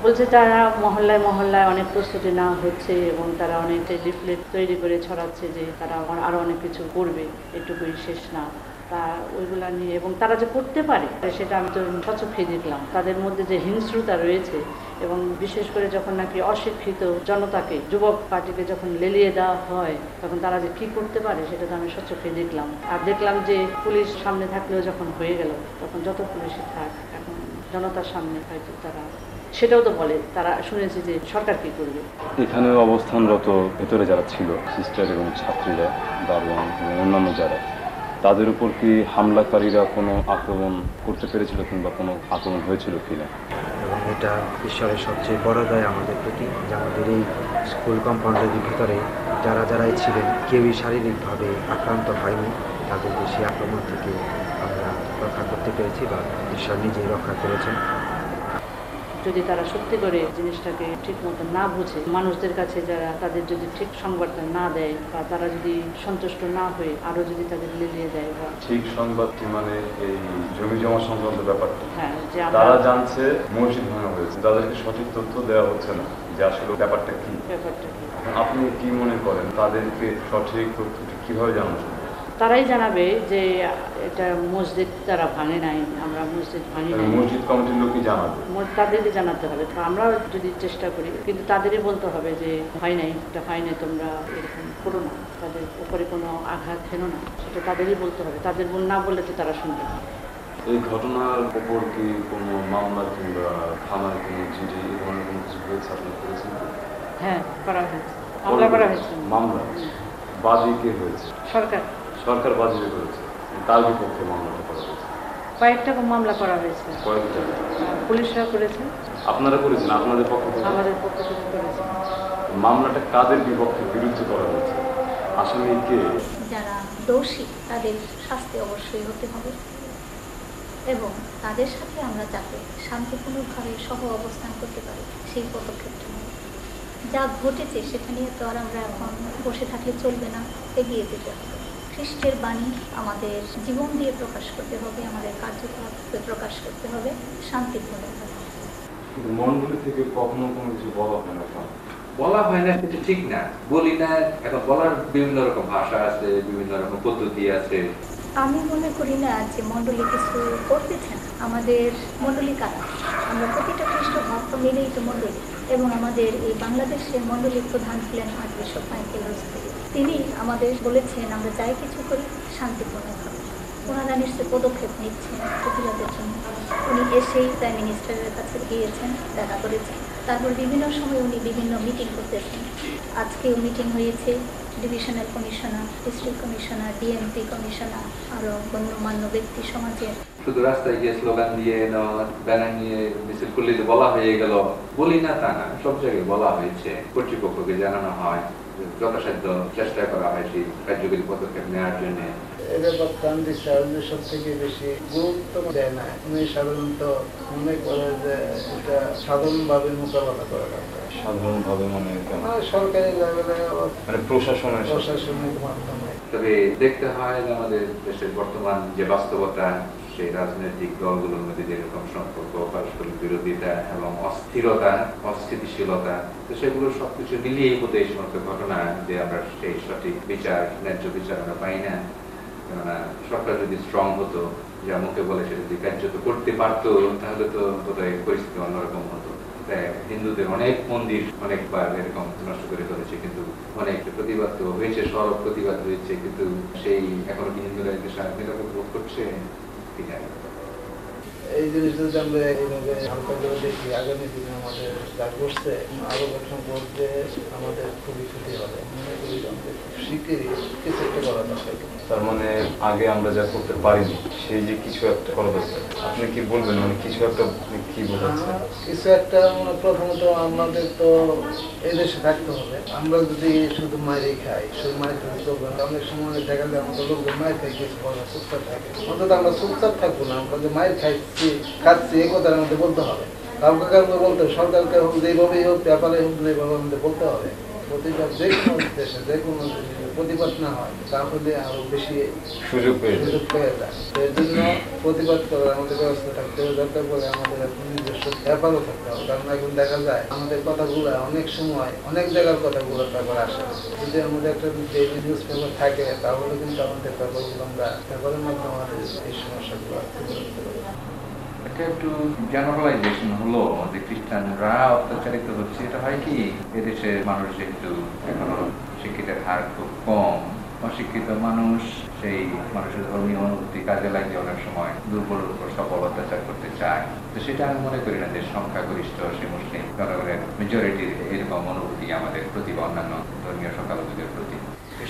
[SPEAKER 4] বলছে তারা মহল্লায় মহল্লায় অনেক প্রস্তুতি নেওয়া হচ্ছে এবং তারা অনেক লিফলেট তৈরি করে ছড়াচ্ছে যে তারা আরও অনেক কিছু করবে, এটুকুই শেষ না, তা ওইগুলা নিয়ে এবং তারা যে করতে পারে সেটা আমি তো সচক্ষে দেখলাম। তাদের মধ্যে যে হিংস্রতা রয়েছে এবং বিশেষ করে যখন নাকি অশিক্ষিত জনতাকে, যুবক পার্টিকে যখন লেলিয়ে দেওয়া হয় তখন তারা যে কী করতে পারে সেটা তো আমি সচক্ষে দেখলাম। আর দেখলাম যে পুলিশ সামনে থাকলেও যখন হয়ে গেল তখন যত পুলিশই থাক এখন জনতার সামনে হয়তো তারা সেটাও তো বলে, তারা শুনেছে যে সরকার কী করবে।
[SPEAKER 3] এখানে অবস্থানরত ভেতরে যারা ছিল সিস্টার এবং ছাত্রীরা, দারোয়ান এবং অন্যান্য যারা, তাদের উপর কি হামলাকারীরা কোনো আক্রমণ করতে পেরেছিল কিংবা কোনো আক্রমণ হয়েছিল কিনা?
[SPEAKER 2] এবং এটা ঈশ্বরের সবচেয়ে বড় দয়া আমাদের প্রতি, যে আমাদের এই স্কুল কম্পাউন্ডের ভিতরে যারাই ছিলেন কেউই শারীরিকভাবে আক্রান্ত হয়নি। তাদেরকে সেই আক্রমণ থেকে আমরা রক্ষা করতে পেরেছি বা ঈশ্বর নিজেই রক্ষা করেছেন।
[SPEAKER 4] যদি তারা সত্যি করে জিনিসটাকে ঠিক মতো না বুঝে, মানুষদের কাছে যারা তাদের যদি ঠিক সংবাদটা না দেয় বা তারা যদি সন্তুষ্ট না হয়ে আরও যদি তাদের লেলিয়ে দেয় বা
[SPEAKER 3] ঠিক সংবাদটি মানে এই জমি জমা সংক্রান্ত ব্যাপারটা,
[SPEAKER 4] হ্যাঁ, যে
[SPEAKER 3] তারা জানছে মসজিদ ভাঙা হয়েছে, তাদেরকে সঠিক তথ্য দেওয়া হচ্ছে না যে আসলে ব্যাপারটা কি।
[SPEAKER 4] ব্যাপারটা কি
[SPEAKER 3] আপনি কি মনে করেন তাদেরকে সঠিক তথ্যটি কিভাবে জানানো?
[SPEAKER 4] তারাই জানাবে যে এটা মসজিদ তারা ভাঙে নাই, আমরা মসজিদ ভাঙি নাই।
[SPEAKER 3] মসজিদ কমিটির লোকই জানাবে,
[SPEAKER 4] তাদেরই জানাতে হবে। আমরা যদি চেষ্টা করি, কিন্তু তাদেরই বলতে হবে যে হয় নাই, এটা হয় নাই, তোমরা এরকম করো না, তাদের উপরে কোনো আঘাত হেনো না, সেটা তাদেরই বলতে হবে। তাদের না বললে তো তারা শুনবে না।
[SPEAKER 3] এই ঘটনার উপর কি কোনো মামলা কিংবা থানায় কোনো চিঠি এই ধরনের কোনো কিছু হয়েছে আপনি করেছেন?
[SPEAKER 4] হ্যাঁ, করা হয়েছে, মামলা করা হয়েছে।
[SPEAKER 3] মামলা বাদী কে হয়েছে?
[SPEAKER 4] সরকার।
[SPEAKER 3] সরকার বাদী করেছে, তার বিপক্ষে মামলাটা করা হয়েছে?
[SPEAKER 4] কয়েকটা মামলা করা হয়েছে।
[SPEAKER 3] কয়েকটা?
[SPEAKER 4] পুলিশরা করেছে।
[SPEAKER 3] আপনারা করেছেন? আপনাদের পক্ষ থেকে?
[SPEAKER 4] আমাদের পক্ষ থেকে করেছে।
[SPEAKER 3] মামলাটা কাদের বিপক্ষে বিরুদ্ধে করা হয়েছে? আসলে কে?
[SPEAKER 5] যারা দোষী তাদের শাস্তি অবশ্যই হতে হবে এবং তাদের সাথে আমরা যাতে শান্তিপূর্ণভাবে সহ অবস্থান করতে পারি সেই পদক্ষেপটা নেব। যা ঘটেছে সেটা নিয়ে তো আর আমরা এখন বসে থাকলে চলবে না, এগিয়ে যেতে হবে। খ্রিস্টের বাণী আমাদের জীবন দিয়ে প্রকাশ করতে হবে, আমাদের কার্যকলাপে প্রকাশ করতে হবে শান্তিপূর্ণভাবে।
[SPEAKER 3] মন্ডলী থেকে কখনো কোনো কিছু বলা হয় না?
[SPEAKER 7] বলা হয় না সেটা ঠিক না, বলি না। এখন বলার বিভিন্ন রকম ভাষা আছে, বিভিন্ন রকম পদ্ধতি আছে।
[SPEAKER 5] আমি মনে করি না যে মণ্ডলী কিছু করতেছেন। আমাদের মণ্ডলী কারা? আমরা প্রতিটা খ্রিস্ট ভক্ত মিলেই তো মণ্ডলী, এবং আমাদের এই বাংলাদেশের মণ্ডলীর প্রধান ছিলেন আর্চবিশপ মাইকেল রোজবেরি। তিনি আমাদের বলেছেন আমরা যাই কিছু করি শান্তিপূর্ণভাবে। ওনারা নিশ্চয়ই পদক্ষেপ নিচ্ছেন প্রতিবাদের জন্য। উনি এসেই প্রাইম মিনিস্টারের কাছে গিয়েছেন, দেখা করেছেন। তারপর বিভিন্ন সময় উনি বিভিন্ন মিটিং করতেছেন। আজকেও মিটিং হয়েছে, divisional commissioner, district commissioner, DMP commissioner, আরও গণ্যমান্য ব্যক্তি সমাজের।
[SPEAKER 7] শুধু রাস্তায় গিয়ে স্লোগান দিয়ে ব্যানার নিয়ে মিছিল করলে যে বলা হয়ে গেল, বলি না তা না। সব জায়গায় বলা হয়েছে, কর্তৃপক্ষকে জানানো হয়, যথাসাধ্য চেষ্টা করা হয় সেই কার্যকরী পদক্ষেপ নেওয়ার জন্য।
[SPEAKER 6] এ ব্যাপারটা সব থেকে বেশি গুরুত্ব দেয় না। উনি সাধারণত মনে করে যে এটা সাধারণভাবে মোকাবেলা করা দরকার।
[SPEAKER 3] সাধারণভাবে মানে
[SPEAKER 6] সরকারি লেভেলে,
[SPEAKER 3] মানে
[SPEAKER 6] প্রশাসনিক মাধ্যমে।
[SPEAKER 7] তবে দেখতে হয় যে আমাদের দেশের বর্তমান যে বাস্তবতা, সেই রাজনৈতিক দলগুলোর মধ্যে যেরকম সম্পর্ক, পারস্পরিক বিরোধিতা এবং অস্থিরতা, অস্থিতিশীলতা, তো সেগুলো সবকিছু মিলিয়ে বোধ এই সমস্ত ঘটনা যে আমরা সেই সঠিক বিচার, ন্যায্য বিচার আমরা পাই না। কেননা সরকার যদি স্ট্রং হতো, যা মুখে বলে সেটা যদি কার্যত করতে পারতো, তাহলে তো বোধহয় পরিস্থিতি অন্যরকম হতো। হিন্দুদের অনেক মন্দির অনেকবার এরকম নষ্ট করে ফেলেছে, কিন্তু অনেক প্রতিবাদ তো হয়েছে, সরব প্রতিবাদ হয়েছে, কিন্তু সেই এখনো কি হিন্দুরা নিরাপদ বোধ করছে? ঠিক আছে,
[SPEAKER 6] এই জিনিসটা যদি আমরা এইভাবে হালকা করে দেখি, আগামী দিনে আমাদের যা করছে আরো গঠন করতে আমাদের খুবই ক্ষতি হবে। মনে করি আমাদের শিগগিরই কিছু একটা করা দরকার।
[SPEAKER 3] তার মানে আগে আমরা যা করতে পারিনি সেই যে কিছু একটা করা দরকার। আপনি কি বলবেন, মানে কিছু একটা কি বোঝাচ্ছেন?
[SPEAKER 6] কিছু একটা প্রথমত আমাদের তো এদেশে থাকতে হবে। আমরা যদি শুধু মায়েরই খাই, শুধু মায়ের চলবে না। অনেক সময় দেখা যায় আমাদের লোকজন মায়ের খাই কিছু বলে চুপচাপ থাকে। অন্তত আমরা চুপচাপ থাকবো না, আমরা যে মায়ের খাচ্ছি এই কথার আমাদের বলতে হবে। কাউকে কাউকে বলতে হবে, সরকারকে হোক, যেভাবেই হোক, পেপারে হোক, যেভাবে আমাদের বলতে হবে। প্রতিবাদ যে কোনো দেশে যে কোনো প্রতিবাদ না হয় তাহলে আরো বেশি সুযোগ পেয়ে যায়। এর জন্য প্রতিবাদ করার আমাদের ব্যবস্থা থাকতে হবে। দরকার পড়ে আমাদের এখন নিজস্ব পেপারও থাকতে হবে। কারণ এখন দেখা যায় আমাদের কথাগুলো অনেক সময় অনেক জায়গার কথাগুলো পেপার আসে। যদি আমাদের একটা ডেইলি নিউজ পেপার থাকে তাহলে কিন্তু আমাদের পেপারগুলো আমরা পেপারের মাধ্যমে আমাদের এই সমস্যাগুলো তুলে ধরতে পারি।
[SPEAKER 7] এটা একটু জেনারেলাইজেশন হলো যে খ্রিস্টানরা অত্যাচারিত হচ্ছে। এটা হয় কি, এদেশের মানুষ যেহেতু এখনো শিক্ষিতের হার খুব কম, অশিক্ষিত মানুষ সেই মানুষের ধর্মীয় অনুভূতি কাজে লাগিয়ে অনেক সময় দুর্বলের উপর সবল অত্যাচার করতে চায়। তো সেটা আমি মনে করি না যে সংখ্যাগরিষ্ঠ সেই মুসলিম জনগণের মেজরিটির এরকম অনুভূতি আমাদের প্রতি বা অন্যান্য ধর্মীয় সংখ্যালঘুদের প্রতি।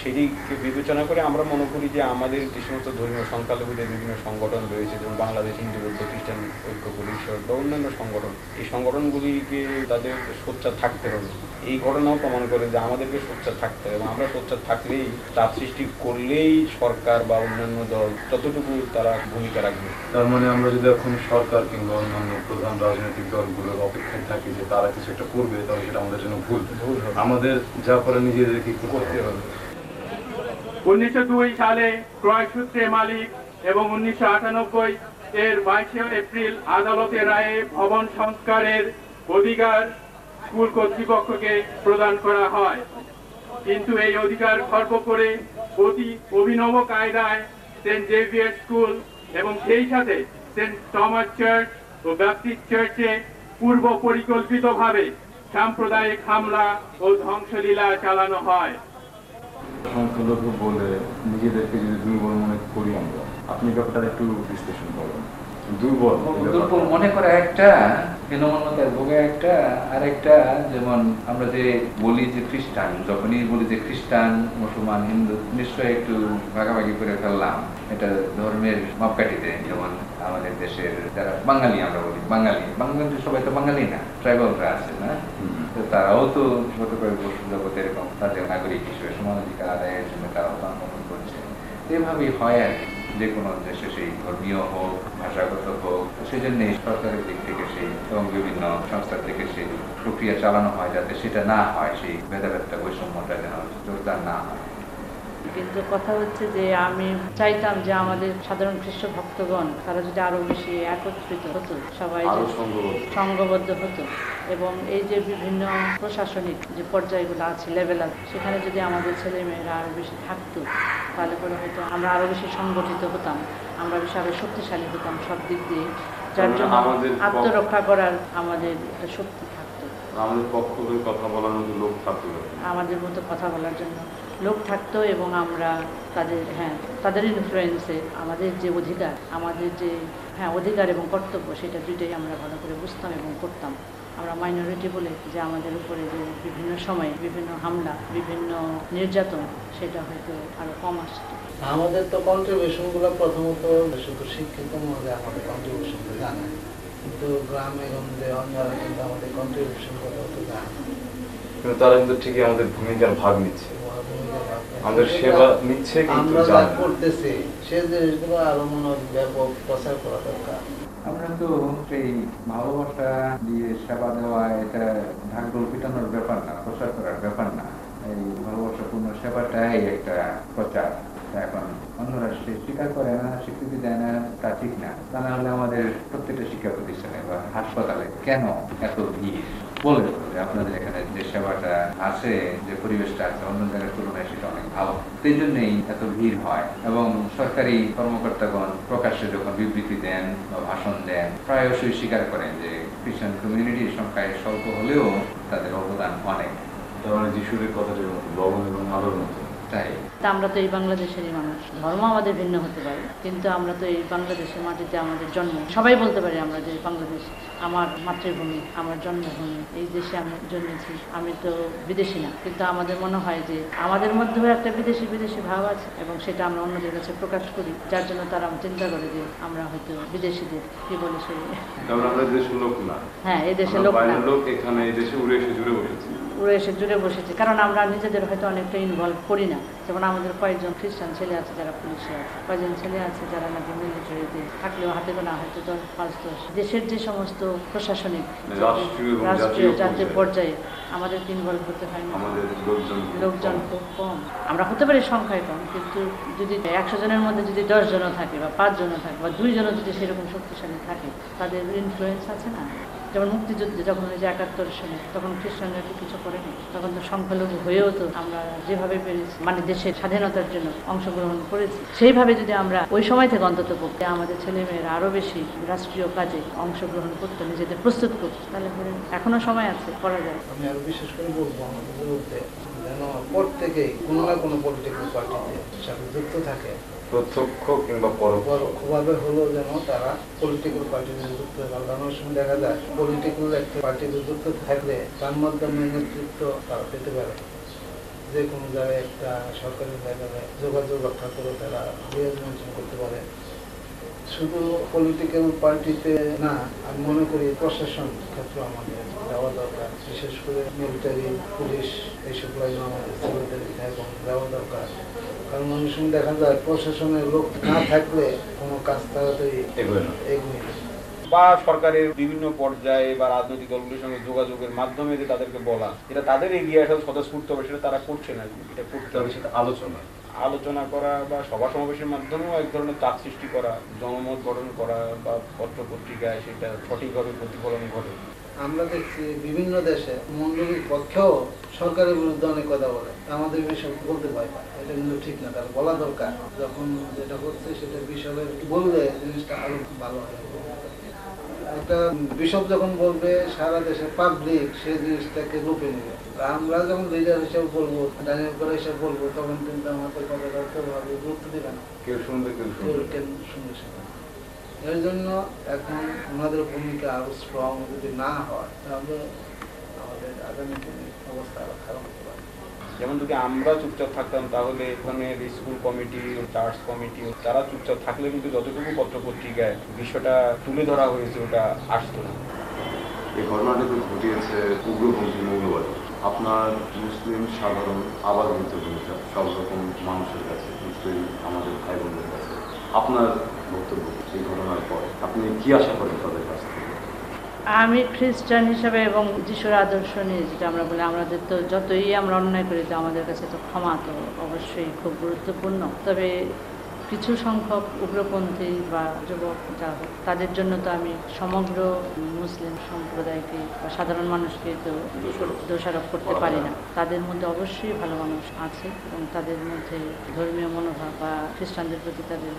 [SPEAKER 8] সেদিকে বিবেচনা করে আমরা মনে করি যে আমাদের যে সমস্ত ধর্মীয় সংখ্যালঘুদের বিভিন্ন সংগঠন রয়েছে, যেমন বাংলাদেশ হিন্দু বৌদ্ধ খ্রিস্টান ঐক্য পরিষদ বা অন্যান্য সংগঠন, এই সংগঠনগুলিকে তাদের সোচ্চার থাকতে হবে। এই ঘটনাও প্রমাণ করে যে আমাদেরকে সোচ্চার থাকতে হবে, এবং আমরা সোচ্চার থাকলেই, চাপ সৃষ্টি করলেই সরকার বা অন্যান্য দল ততটুকু তারা ভূমিকা রাখবে।
[SPEAKER 3] তার মানে আমরা যদি এখন সরকার কিংবা অন্যান্য প্রধান রাজনৈতিক দলগুলোর অপেক্ষায় থাকি যে তারা কিছু একটা করবে, তাহলে সেটা আমাদের জন্য ভুল হবে। আমাদের যা করে নিজেদেরকে করতে হবে।
[SPEAKER 1] 1902 সালে ক্রয়সূত্রে মালিক এবং 1998 এর 22 এপ্রিল আদালতের রায়ে ভবন সংস্কারের অধিকার স্কুল কর্তৃপক্ষকে প্রদান করা হয়। কিন্তু এই অধিকার খর্ব করে অতি অভিনব কায়দায় সেন্ট জেভিয়ার স্কুল এবং সেই সাথে সেন্ট টমাস চার্চ ও ব্যাপটিস্ট চার্চে পূর্ব পরিকল্পিতভাবে সাম্প্রদায়িক হামলা ও ধ্বংসলীলা চালানো হয়।
[SPEAKER 3] সংখ্যালঘু বলে নিজেদেরকে যদি দুর্বল মনে করি আমরা, আপনি ব্যাপারটা একটু বিশ্লেষণ করেন। দুর্বল
[SPEAKER 7] মনে করা একটা, হীনমন্যতায় ভোগে একটা, আর একটা যেমন আমরা যে বলি যে খ্রিস্টান, যখনই বলি যে খ্রিস্টান, মুসলমান, হিন্দু, নিশ্চয়ই একটু ভাগাভাগি করে ফেললাম এটা ধর্মের মাপকাঠিতে। যেমন আমাদের দেশের যারা বাঙালি, আমরা বলি বাঙালি, বাঙালি সবাই তো বাঙালি না, ট্রাইবালরা আছে না, তারাও তো গত কয়েক বছর যাবত এরকম তাদের নাগরিক হিসেবে সমান অধিকার আদায়ের জন্য তারা আন্দোলন করছে। এভাবেই হয় আর কি, যে কোনো দেশে সেই ধর্মীয় হোক, ভাষাগত হোক, সেই জন্য সরকারের দিক থেকে সেই এবং বিভিন্ন সংস্থার থেকে সেই প্রক্রিয়া চালানো হয় যাতে সেটা না হয়, সেই ভেদাভেদটা বৈষম্যটা যেন জোরদার না হয়।
[SPEAKER 4] কিন্তু কথা হচ্ছে যে আমি চাইতাম যে আমাদের সাধারণ খ্রিস্ট ভক্তগণ তারা যদি আরো বেশি একত্রিত হতো, সবাই সংঘবদ্ধ হতো, এবং এই যে বিভিন্ন প্রশাসনিক যে পর্যায়গুলো আছে, লেভেল আছে, সেখানে যদি আমাদের ছেলেমেয়েরা আরো বেশি থাকতো, তাহলে করে হয়তো আমরা আরো বেশি সংগঠিত হতাম, আমরা বেশি আরো শক্তিশালী হতাম সব দিক দিয়ে, যার জন্য আত্মরক্ষা করার আমাদের একটা শক্তি থাকতো,
[SPEAKER 3] আমাদের পক্ষ হয়ে কথা বলার মতো লোক থাকতো,
[SPEAKER 4] আমাদের মতো কথা বলার জন্য লোক থাকতো, এবং আমরা তাদের ইনফ্লুয়েন্সে আমাদের যে অধিকার, আমাদের যে অধিকার এবং কর্তব্য, সেটা দুইটাই আমরা ভালো করে বুঝতাম এবং করতাম। আমরা মাইনরিটি বলে যে আমাদের উপরে যে বিভিন্ন সময়ে বিভিন্ন হামলা, বিভিন্ন নির্যাতন, সেটা হয়তো আরো কম আসতো।
[SPEAKER 6] আমাদের তো কন্ট্রিবিউশনগুলো প্রথমত শুধু শিক্ষিত মহলে আমাদের কন্ট্রিবিউশনগুলো জানে, কিন্তু গ্রামে গঞ্জে অন্যরা কিন্তু আমাদের কন্ট্রিবিউশনগুলো তো জানে,
[SPEAKER 3] কিন্তু তারা কিন্তু ঠিকই আমাদের ভূমিকার ভাগ নিচ্ছে, আমাদের সেবা নিচ্ছে, কিন্তু
[SPEAKER 6] আমরা যা করতেছি সেই জিনিসগুলো আরো মনে হয় ব্যাপক প্রচার করা দরকার।
[SPEAKER 7] আমরা তো সেই ভালোবাসা দিয়ে সেবা দেওয়া, এটা ঢাকঢোল পিটানোর ব্যাপার না, প্রচার করার ব্যাপার না, এই ভালোবাসাপূর্ণ সেবাটাই একটা প্রচার। এখন অন্যরা স্বীকার করে না, স্বীকৃতি দেয় না, তা ঠিক না। তা না হলে আমাদের প্রত্যেকটা শিক্ষা প্রতিষ্ঠানে বা হাসপাতালে কেন এত ভিড়? বলে আপনাদের এখানে যে সেবাটা আছে, যে পরিবেশটা আছে, অন্য জায়গার তুলনায় সেটা অনেক ভালো, সেই জন্যই এত ভিড় হয়। এবং সরকারি কর্মকর্তাগণ প্রকাশ্যে যখন বিবৃতি দেন বা ভাষণ দেন, প্রায়শই স্বীকার করেন যে খ্রিস্টান কমিউনিটির সংখ্যায় স্বল্প হলেও তাদের অবদান অনেক।
[SPEAKER 3] মানে যিশুরের কথাটা লবণ এবং আলোর মতো।
[SPEAKER 4] আমরা তো এই বাংলাদেশেরই মানুষ, ধর্ম আমাদের ভিন্ন হতে পারে, কিন্তু আমরা তো এই বাংলাদেশের মাটিতে আমাদের জন্ম। সবাই বলতে পারি আমরা যে বাংলাদেশ আমার মাতৃভূমি, আমার জন্মভূমি, এই দেশে আমি জন্মেছি, আমি তো বিদেশি না। কিন্তু আমাদের মনে হয় যে আমাদের মধ্যেও একটা বিদেশি বিদেশি ভাব আছে, এবং সেটা আমরা অন্যদের কাছে প্রকাশ করি, যার জন্য তারা চিন্তা করে যে আমরা হয়তো বিদেশিদের কি বলে সেই
[SPEAKER 3] আমরা দেশের লোক না,
[SPEAKER 4] হ্যাঁ এই দেশের লোক না,
[SPEAKER 3] এখানে এই দেশে উড়ে এসে জুড়ে বসেছি,
[SPEAKER 4] জুড়ে বসেছে, কারণ আমরা নিজেদের হয়তো অনেকটা ইনভলভ করি না। যেমন আমাদের কয়েকজন খ্রিস্টান ছেলে আছে যারা পুলিশে আছে, কয়েকজন ছেলে আছে যারা নাকি মিলিটারিতে থাকলেও হাতে গোনা হয়তো 10-5-10 দেশের যে সমস্ত প্রশাসনিক রাষ্ট্রীয় জাতীয় পর্যায়ে আমাদেরকে ইনভলভ হতে হয় না, লোকজন খুব কম। আমরা হতে পারি সংখ্যায় কম, কিন্তু যদি 100 জনের মধ্যে যদি 10 জন থাকে বা 5 জন থাকে বা 2 জন যদি সেরকম শক্তিশালী থাকে, তাদের ইনফ্লুয়েন্স আছে না। যেমন মুক্তিযুদ্ধে যখন ওই যে 71 সালে, তখন খ্রিস্টানরা কিছু করেনি, তখন তো সংখ্যালঘু হয়েও তো আমরা যেভাবে পেরেছি, মানে দেশের স্বাধীনতার জন্য অংশগ্রহণ করেছি, সেইভাবে যদি আমরা ওই সময় থেকে অন্তত করতে আমাদের ছেলেমেয়েরা আরো বেশি রাষ্ট্রীয় কাজে অংশগ্রহণ করতো, নিজেদের প্রস্তুত করতো, তাহলে এখনো সময় আছে, করা যায়।
[SPEAKER 6] আমি আরো বিশেষ করে বলবো আমাদের বিরুদ্ধে যেন প্রত্যেকেই কোনো না কোনো পলিটিক্যাল পার্টিতে সাথে যুক্ত থাকে,
[SPEAKER 3] প্রত্যক্ষ কিংবা
[SPEAKER 6] পরোক্ষভাবে হলেও যেন তারা পলিটিক্যাল পার্টিতে যুক্ত হয়। কারণ অনেক সময় দেখা যায় পলিটিক্যাল একটা পার্টিতে যুক্ত থাকলে তার মাধ্যমে নেতৃত্ব তারা পেতে পারে, যে কোনো জায়গায় একটা সরকারি জায়গায় যোগাযোগ রক্ষা করে তারা মেনশন করতে পারে। শুধু পলিটিক্যাল পার্টিতে না, আমি মনে করি প্রশাসন ক্ষেত্রে আমাদের দেওয়া দরকার, বিশেষ করে মিলিটারি, পুলিশ, এইসব লাইনে আমাদের ছেলেদের এবং দেওয়া দরকার। কারণ অনেক সময় দেখা যায় প্রশাসনের লোক না থাকলে কোনো কাজ তাড়াতাড়ি এগোয় না।
[SPEAKER 8] বা সরকারের বিভিন্ন পর্যায়ে বা রাজনৈতিক দলগুলোর সঙ্গে যোগাযোগের মাধ্যমে যে তাদেরকে বলা, এটা তাদের এগিয়ে আসা স্বতঃস্ফূর্ত হবে, সেটা তারা করছে না। এটা করতে হবে, সেটা আলোচনা করা বা সভা সমাবেশের মাধ্যমেও এক ধরনের চাপ সৃষ্টি করা, জনমত গঠন করা বা পত্র পত্রিকায় সেটা সঠিকভাবে প্রতিফলন ঘটে।
[SPEAKER 6] আমরা দেখছি বিভিন্ন দেশে মন্ডলীর পক্ষেও সরকারের বিরুদ্ধে অনেক কথা বলে, আমাদের বিষয় বলতে ভয় পায়। এটা কিন্তু ঠিক না, তার বলা দরকার। যখন যেটা করছে সেটা বিষয়ে বললে জিনিসটা আরো ভালো হয়। একটা বিশপ যখন বলবে সারা দেশের পাবলিক সেই জিনিসটাকে রূপে নেবে। আমরা যখন লিডার হিসেবে বলবো, ডাইনিং করে হিসেবে বলবো, তখন কিন্তু আমাদের কথাটা ভাবে গুরুত্ব দিবে না,
[SPEAKER 3] কেউ শুনবে
[SPEAKER 6] কেউ শুনবে। এর জন্য এখন আমাদের ভূমিকা আরো স্ট্রং যদি না হয় তাহলে আমাদের আগামী দিনে অবস্থা আরো খারাপ হতে পারে।
[SPEAKER 8] যেমন যদি আমরা চুপচাপ থাকতাম তাহলে এখানে স্কুল কমিটি, চার্চ কমিটি তারা চুপচাপ থাকলে কিন্তু যতটুকু পত্রপত্রিকায় বিষয়টা তুলে ধরা হয়েছে ওটা আসতো না।
[SPEAKER 3] এই ঘটনাটি তো ঘটিয়েছে উগ্রপন্থী মৌলবাদী। আপনার মুসলিম সাধারণ আবার ভূমিকা সব রকম মানুষের কাছে, মুসলিম আমাদের ভাই বোনদের কাছে আপনার বক্তব্য এই ঘটনার পর আপনি কি আশা করেন তাদের কাছ থেকে?
[SPEAKER 4] আমি খ্রিস্টান হিসাবে এবং যিশুর আদর্শ নিয়ে যেটা আমরা বলি, আমাদের তো যতই আমরা অন্যায় করি তো আমাদের কাছে তো ক্ষমা তো অবশ্যই খুব গুরুত্বপূর্ণ। তবে কিছু সংখ্যক উগ্রপন্থী বা যুবক যা হোক তাদের জন্য তো আমি সমগ্র মুসলিম সম্প্রদায়কে বা সাধারণ মানুষকে তো দোষারোপ করতে পারি না। তাদের মধ্যে অবশ্যই ভালো মানুষ আছে এবং তাদের মধ্যে ধর্মীয় মনোভাব বা খ্রিস্টানদের প্রতি তাদের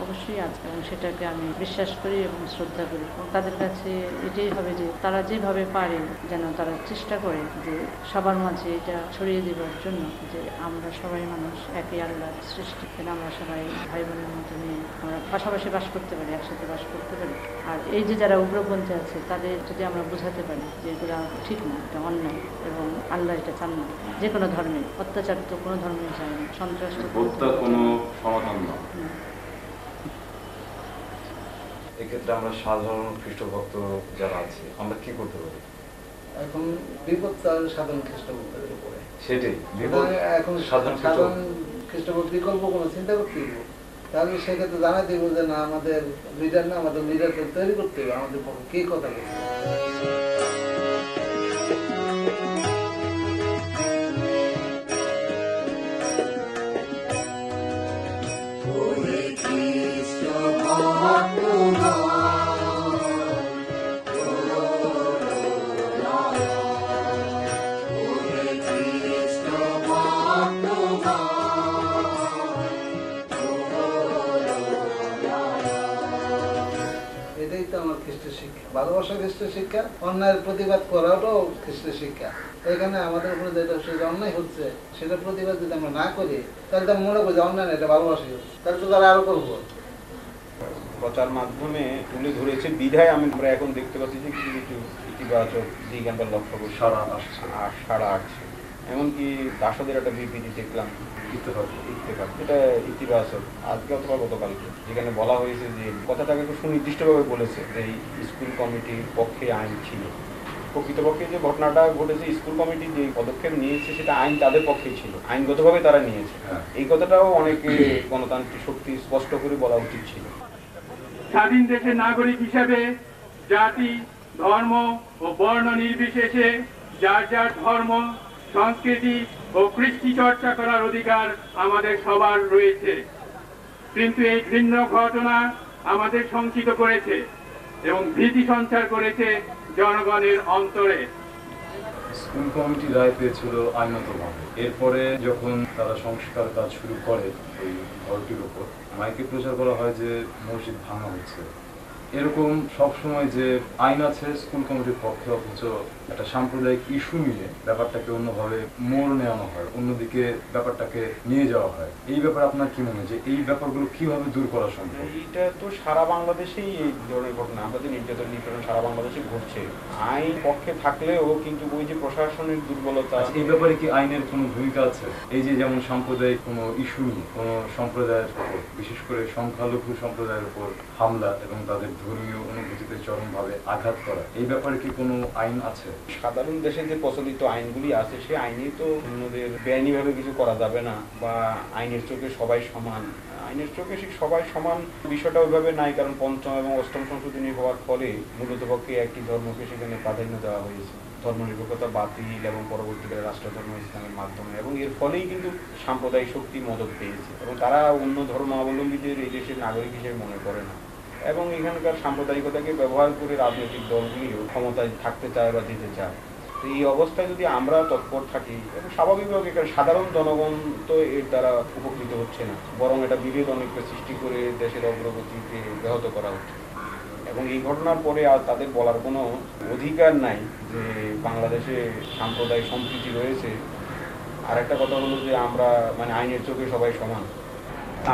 [SPEAKER 4] অবশ্যই আছে এবং সেটাকে আমি বিশ্বাস করি এবং শ্রদ্ধা করি। এবং তাদের কাছে এটাই হবে যে তারা যেভাবে পারে যেন তারা চেষ্টা করে যে সবার মাঝে এটা ছড়িয়ে দেওয়ার জন্য যে আমরা সবাই মানুষ, একই আল্লাহর সৃষ্টি, যেন আমরা সবাই ভাই বোনের মতো নিয়ে আমরা পাশাপাশি বাস করতে পারি, একসাথে বাস করতে পারি। আর এই যে যারা উগ্রপন্থী আছে তাদের যদি আমরা বোঝাতে পারি যে এগুলো ঠিক না, এটা অন্যায় এবং আল্লাহ এটা চান না। যে কোনো ধর্মে অত্যাচার তো কোনো ধর্মে চায় না, সন্ত্রাস
[SPEAKER 3] কোনো সমাধান না। এক্ষেত্রে আমরা সাধারণ খ্রিস্টভক্ত যারা আছে আমরা কি করতে পারি?
[SPEAKER 6] এখন বিপদ সাধারণ খ্রিস্টভক্তদের উপরে,
[SPEAKER 3] সেটাই
[SPEAKER 6] এখন সাধারণ খ্রিস্টভক্ত বিকল্প কোনো চিন্তা করতে দিব। তাহলে সেক্ষেত্রে জানাই দিব যে না, আমাদের লিডার না, আমাদের লিডারকে তৈরি করতে হবে, আমাদের পক্ষে কে কথা বলছে। এটাই তো আমার খ্রিস্টের শিক্ষা, ভালোবাসা খ্রিস্টের শিক্ষা, অন্যায়ের প্রতিবাদ করাটাও খ্রিস্টের শিক্ষা। এখানে আমাদের উপরে যেটা অন্যায় হচ্ছে সেটা প্রতিবাদ যদি আমরা না করি তাহলে তো মনে করি যে অন্যায় এটা ভালোবাসাই হচ্ছে, তাহলে তো তারা আরো করবো।
[SPEAKER 8] প্রচার মাধ্যমে তুলে ধরেছে বিধায় আমরা এখন দেখতে পাচ্ছি যে কিছু কিছু ইতিবাচক দিক আমরা লক্ষ্য করি, সারা আসছে। এমনকি দাসদের একটা বিবৃতি দেখলাম, এটা ইতিবাচক, আজকে অথবা গতকালকে, যেখানে বলা হয়েছে যে কথাটাকে খুব সুনির্দিষ্টভাবে বলেছে যে এই স্কুল কমিটির পক্ষে আইন ছিল। প্রকৃতপক্ষে যে ঘটনাটা ঘটেছে, স্কুল কমিটি যে পদক্ষেপ নিয়েছে সেটা আইন তাদের পক্ষেই ছিল, আইনগতভাবে তারা নিয়েছে। এই কথাটাও অনেকে গণতান্ত্রিক শক্তি স্পষ্ট করে বলা উচিত ছিল।
[SPEAKER 1] স্বাধীন দেশের নাগরিক হিসেবে জাতি, ধর্ম ও বর্ণ নির্বিশেষে যার যার ধর্ম, সংস্কৃতি ও কৃষ্টি চর্চা করার অধিকার আমাদের সবার রয়েছে। কিন্তু এই ঘৃণ্য ঘটনা আমাদের শঙ্কিত করেছে এবং ভীতি সঞ্চার করেছে জনগণের অন্তরে।
[SPEAKER 3] স্কুল কমিটি রায় পেয়েছিল আইনতভাবে। এরপরে যখন তারা সংস্কার কাজ শুরু করে ওই ঘরটির উপর, মাইকে প্রচার করা হয় যে মসজিদ ভাঙা হচ্ছে। এরকম সবসময় যে আইন আছে স্কুল কমিটির পক্ষে, অথচ একটা সাম্প্রদায়িক ইস্যু নিয়ে ব্যাপারটাকে অন্যভাবে মোড় নেওয়ানো হয়, অন্যদিকে ব্যাপারটাকে নিয়ে যাওয়া হয়। এই ব্যাপারে আপনার কি মনে হয় যে এই ব্যাপারগুলো কিভাবে দূর করা সম্ভব?
[SPEAKER 8] এইটা তো সারা বাংলাদেশেই এই ধরনের ঘটনা, আমাদের নির্যাতন সারা বাংলাদেশে ঘটছে। আইন পক্ষে থাকলেও কিন্তু ওই যে প্রশাসনের দুর্বলতা,
[SPEAKER 3] এই ব্যাপারে কি আইনের কোনো ভূমিকা আছে? এই যে যেমন সাম্প্রদায়িক কোনো ইস্যু নিয়ে কোনো সম্প্রদায়ের উপর, বিশেষ করে সংখ্যালঘু সম্প্রদায়ের উপর হামলা এবং তাদের ধর্মীয় অনুভূতিতে চরমভাবে আঘাত করা, এই ব্যাপারে কি কোনো আইন আছে?
[SPEAKER 8] সাধারণ দেশে যে প্রচলিত আইনগুলি আছে সেই আইনেই তো অন্যদের বেআইনিভাবে কিছু করা যাবে না, বা আইনের চোখে সবাই সমান। আইনের চোখে সবাই সমান বিষয়টা ওইভাবে নাই, কারণ পঞ্চম এবং অষ্টম সংশোধনী হওয়ার ফলে মূলত পক্ষে একটি ধর্মকে সেখানে প্রাধান্য দেওয়া হয়েছে, ধর্মনিরপেক্ষতা বাতিল এবং পরবর্তীকালে রাষ্ট্রধর্ম ইসলামের মাধ্যমে, এবং এর ফলেই কিন্তু সাম্প্রদায়িক শক্তি মদত পেয়েছে এবং তারা অন্য ধর্মাবলম্বীদের এই দেশের নাগরিক হিসেবে মনে করে না। এবং এখানকার সাম্প্রদায়িকতাকে ব্যবহার করে রাজনৈতিক দলগুলিও ক্ষমতায় থাকতে চায় বা যেতে চায়। তো এই অবস্থায় যদি আমরা তৎপর থাকি, এবং স্বাভাবিকভাবে এখানে সাধারণ জনগণ তো এর দ্বারা উপকৃত হচ্ছে না, বরং এটা বিভেদ অনেকটা সৃষ্টি করে দেশের অগ্রগতিকে ব্যাহত করা হচ্ছে। এবং এই ঘটনার পরে আর তাদের বলার কোনো অধিকার নাই যে বাংলাদেশে সাম্প্রদায়িক সম্প্রীতি রয়েছে। আর একটা কথা হলো যে আমরা আইনের চোখে সবাই সমান।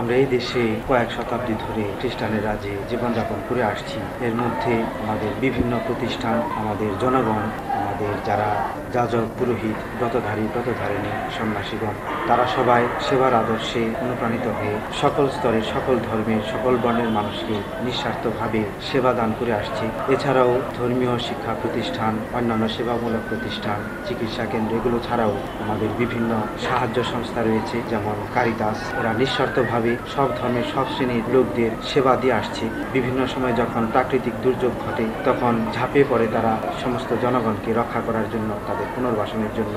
[SPEAKER 2] আমরা এই দেশে কয়েক শতাব্দী ধরে খ্রিস্টানের রাজ্যে জীবনযাপন করে আসছি। এর মধ্যে আমাদের বিভিন্ন প্রতিষ্ঠান, আমাদের জনগণ, আমাদের যারা যাজক, পুরোহিত, ব্রতধারিণী, সন্ন্যাসীগণ, তারা সবাই সেবার আদর্শে অনুপ্রাণিত হয়ে সকল স্তরের, সকল ধর্মের, সকল বর্ণের মানুষকে নিঃস্বার্থভাবে সেবা দান করে আসছে। এছাড়াও ধর্মীয় শিক্ষা প্রতিষ্ঠান, অন্যান্য সেবামূলক প্রতিষ্ঠান, চিকিৎসা কেন্দ্র, এগুলো ছাড়াও আমাদের বিভিন্ন সাহায্য সংস্থা রয়েছে, যেমন কারিতাস। এরা নিঃস্বার্থভাবে সব ধর্মের, সব শ্রেণীর লোকদের সেবা দিয়ে আসছে। বিভিন্ন সময় যখন প্রাকৃতিক দুর্যোগ ঘটে, তখন ঝাঁপিয়ে পড়ে তারা সমস্ত জনগণকে রক্ষা করার জন্য, তাদের পুনর্বাসনের জন্য।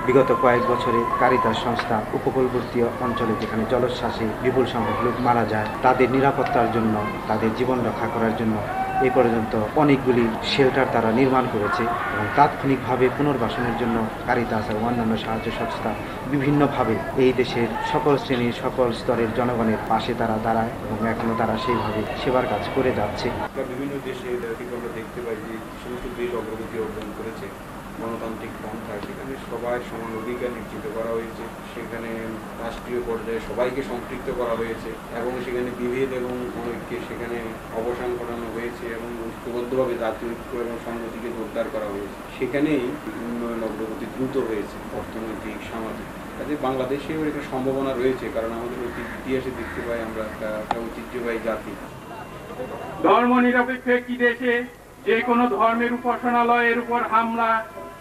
[SPEAKER 2] বিগত কয়েক বছরে কারিতাস সংস্থা উপকূলবর্তী অঞ্চলে যেখানে জলোচ্ছ্বাসে বিপুল সংখ্যক লোক মারা যায়, তাদের নিরাপত্তার জন্য, তাদের জীবন রক্ষা করার জন্য এই পর্যন্ত অনেকগুলি শেল্টার তারা নির্মাণ করেছে। এবং তাৎক্ষণিকভাবে পুনর্বাসনের জন্য কারিতাস এবং অন্যান্য সাহায্য সংস্থা বিভিন্নভাবে এই দেশের সকল শ্রেণীর, সকল স্তরের জনগণের পাশে তারা দাঁড়ায় এবং এখনো তারা সেইভাবে সেবার কাজ করে যাচ্ছে।
[SPEAKER 8] বিভিন্ন দেশে আমরা দেখতে পাই যে সমস্ত দেশ অগ্রগতি অর্জন করেছে গণতান্ত্রিক পন্থায়, সেখানে সবার সমান অধিকার নিশ্চিত করা হয়েছে, সেখানে রাষ্ট্রীয় পর্যায়ে সবাইকে সম্পৃক্ত করা হয়েছে এবং সেখানে বিভেদ এবং অনৈক্যে সেখানে অবসান ঘটানো হয়েছে এবং ঐক্যবদ্ধভাবে জাতীয় ঐক্য এবং সংহতিকে জোরদার করা হয়েছে। সেখানেই উন্নয়ন অগ্রগতি দ্রুত হয়েছে, অর্থনৈতিক, সামাজিক। কাজে বাংলাদেশেও একটা সম্ভাবনা রয়েছে, কারণ আমাদের ইতিহাসে দেখতে পাই আমরা একটা ঐতিহ্যবাহী জাতি।
[SPEAKER 1] ধর্ম নিরপেক্ষ একটি দেশে যে কোনো ধর্মের উপাসনালয়ের উপর হামলা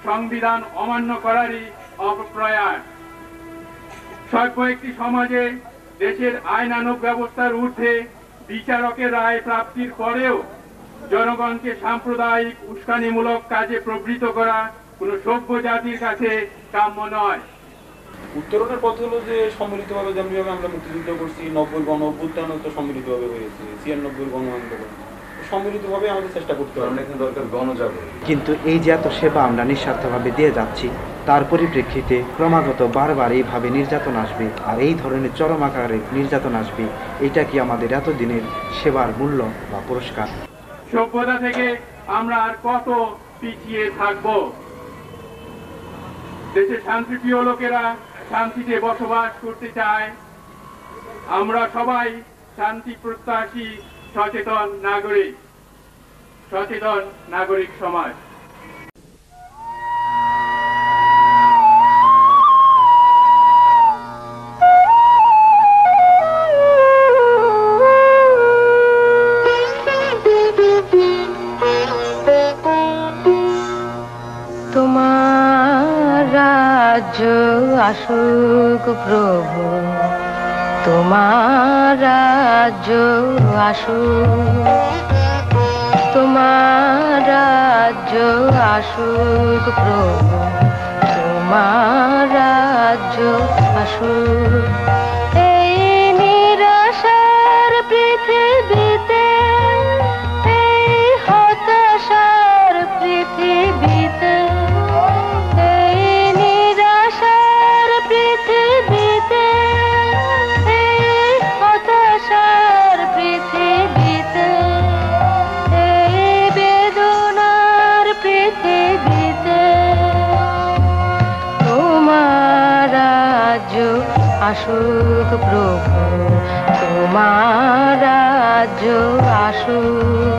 [SPEAKER 1] সংবিধান অমান্য করারই অপপ্রয়াস। সভ্য একটি সমাজে দেশের আইনানুগ ব্যবস্থার ঊর্ধ্বে বিচারকের রায় প্রাপ্তির পরেও জনগণকে সাম্প্রদায়িক উস্কানিমূলক কাজে প্রবৃত্ত করা কোন সভ্য জাতির কাছে কাম্য নয়।
[SPEAKER 8] উত্তরণের পথ হলো যে সম্মিলিতভাবে, যেমনিভাবে আমরা মুক্তিযুদ্ধ করছি, 90 গণ অভ্যুত্থান তো সম্মিলিতভাবে হয়েছে, 96 গণ আন্দোলন, সম্মিলিতভাবে আমাদের চেষ্টা করতে হবে, দরকার গণজাগরণ।
[SPEAKER 2] কিন্তু এই যে এত সেবা আমরা নিঃস্বার্থভাবে দিয়ে যাচ্ছি, তার পরিপ্রেক্ষিতে ক্রমাগত বারবার এইভাবে নির্যাতন আসবে, আর এই ধরনের চরম আকারে নির্যাতন আসবে, এটা কি আমাদের এতদিনের সেবার মূল্য বা পুরস্কার?
[SPEAKER 1] সভ্যতা থেকে আমরা আর কত পিছিয়ে থাকব? দেশের শান্তিপ্রিয় লোকেরা শান্তিতে বসবাস করতে চায়। আমরা সবাই শান্তি প্রত্যাশী সচেতন নাগরিক সমাজ।
[SPEAKER 9] তোমার রাজ্য আসুক প্রভু, তোমার রাজ্য আসুক, তোমার রাজ্য আসুক প্রভু, তোমার রাজ্য আসুক। এই নিরাশার পৃথিবীতে, এই হতাশার পৃথিবীতে, এই নিরাশার পৃথিবীতে, এই হতাশার পৃথিবীতে, এই বেদনার পৃথিবীতে তোমার রাজ্য আসুক প্রভু, তোমার রাজ্য আসুক।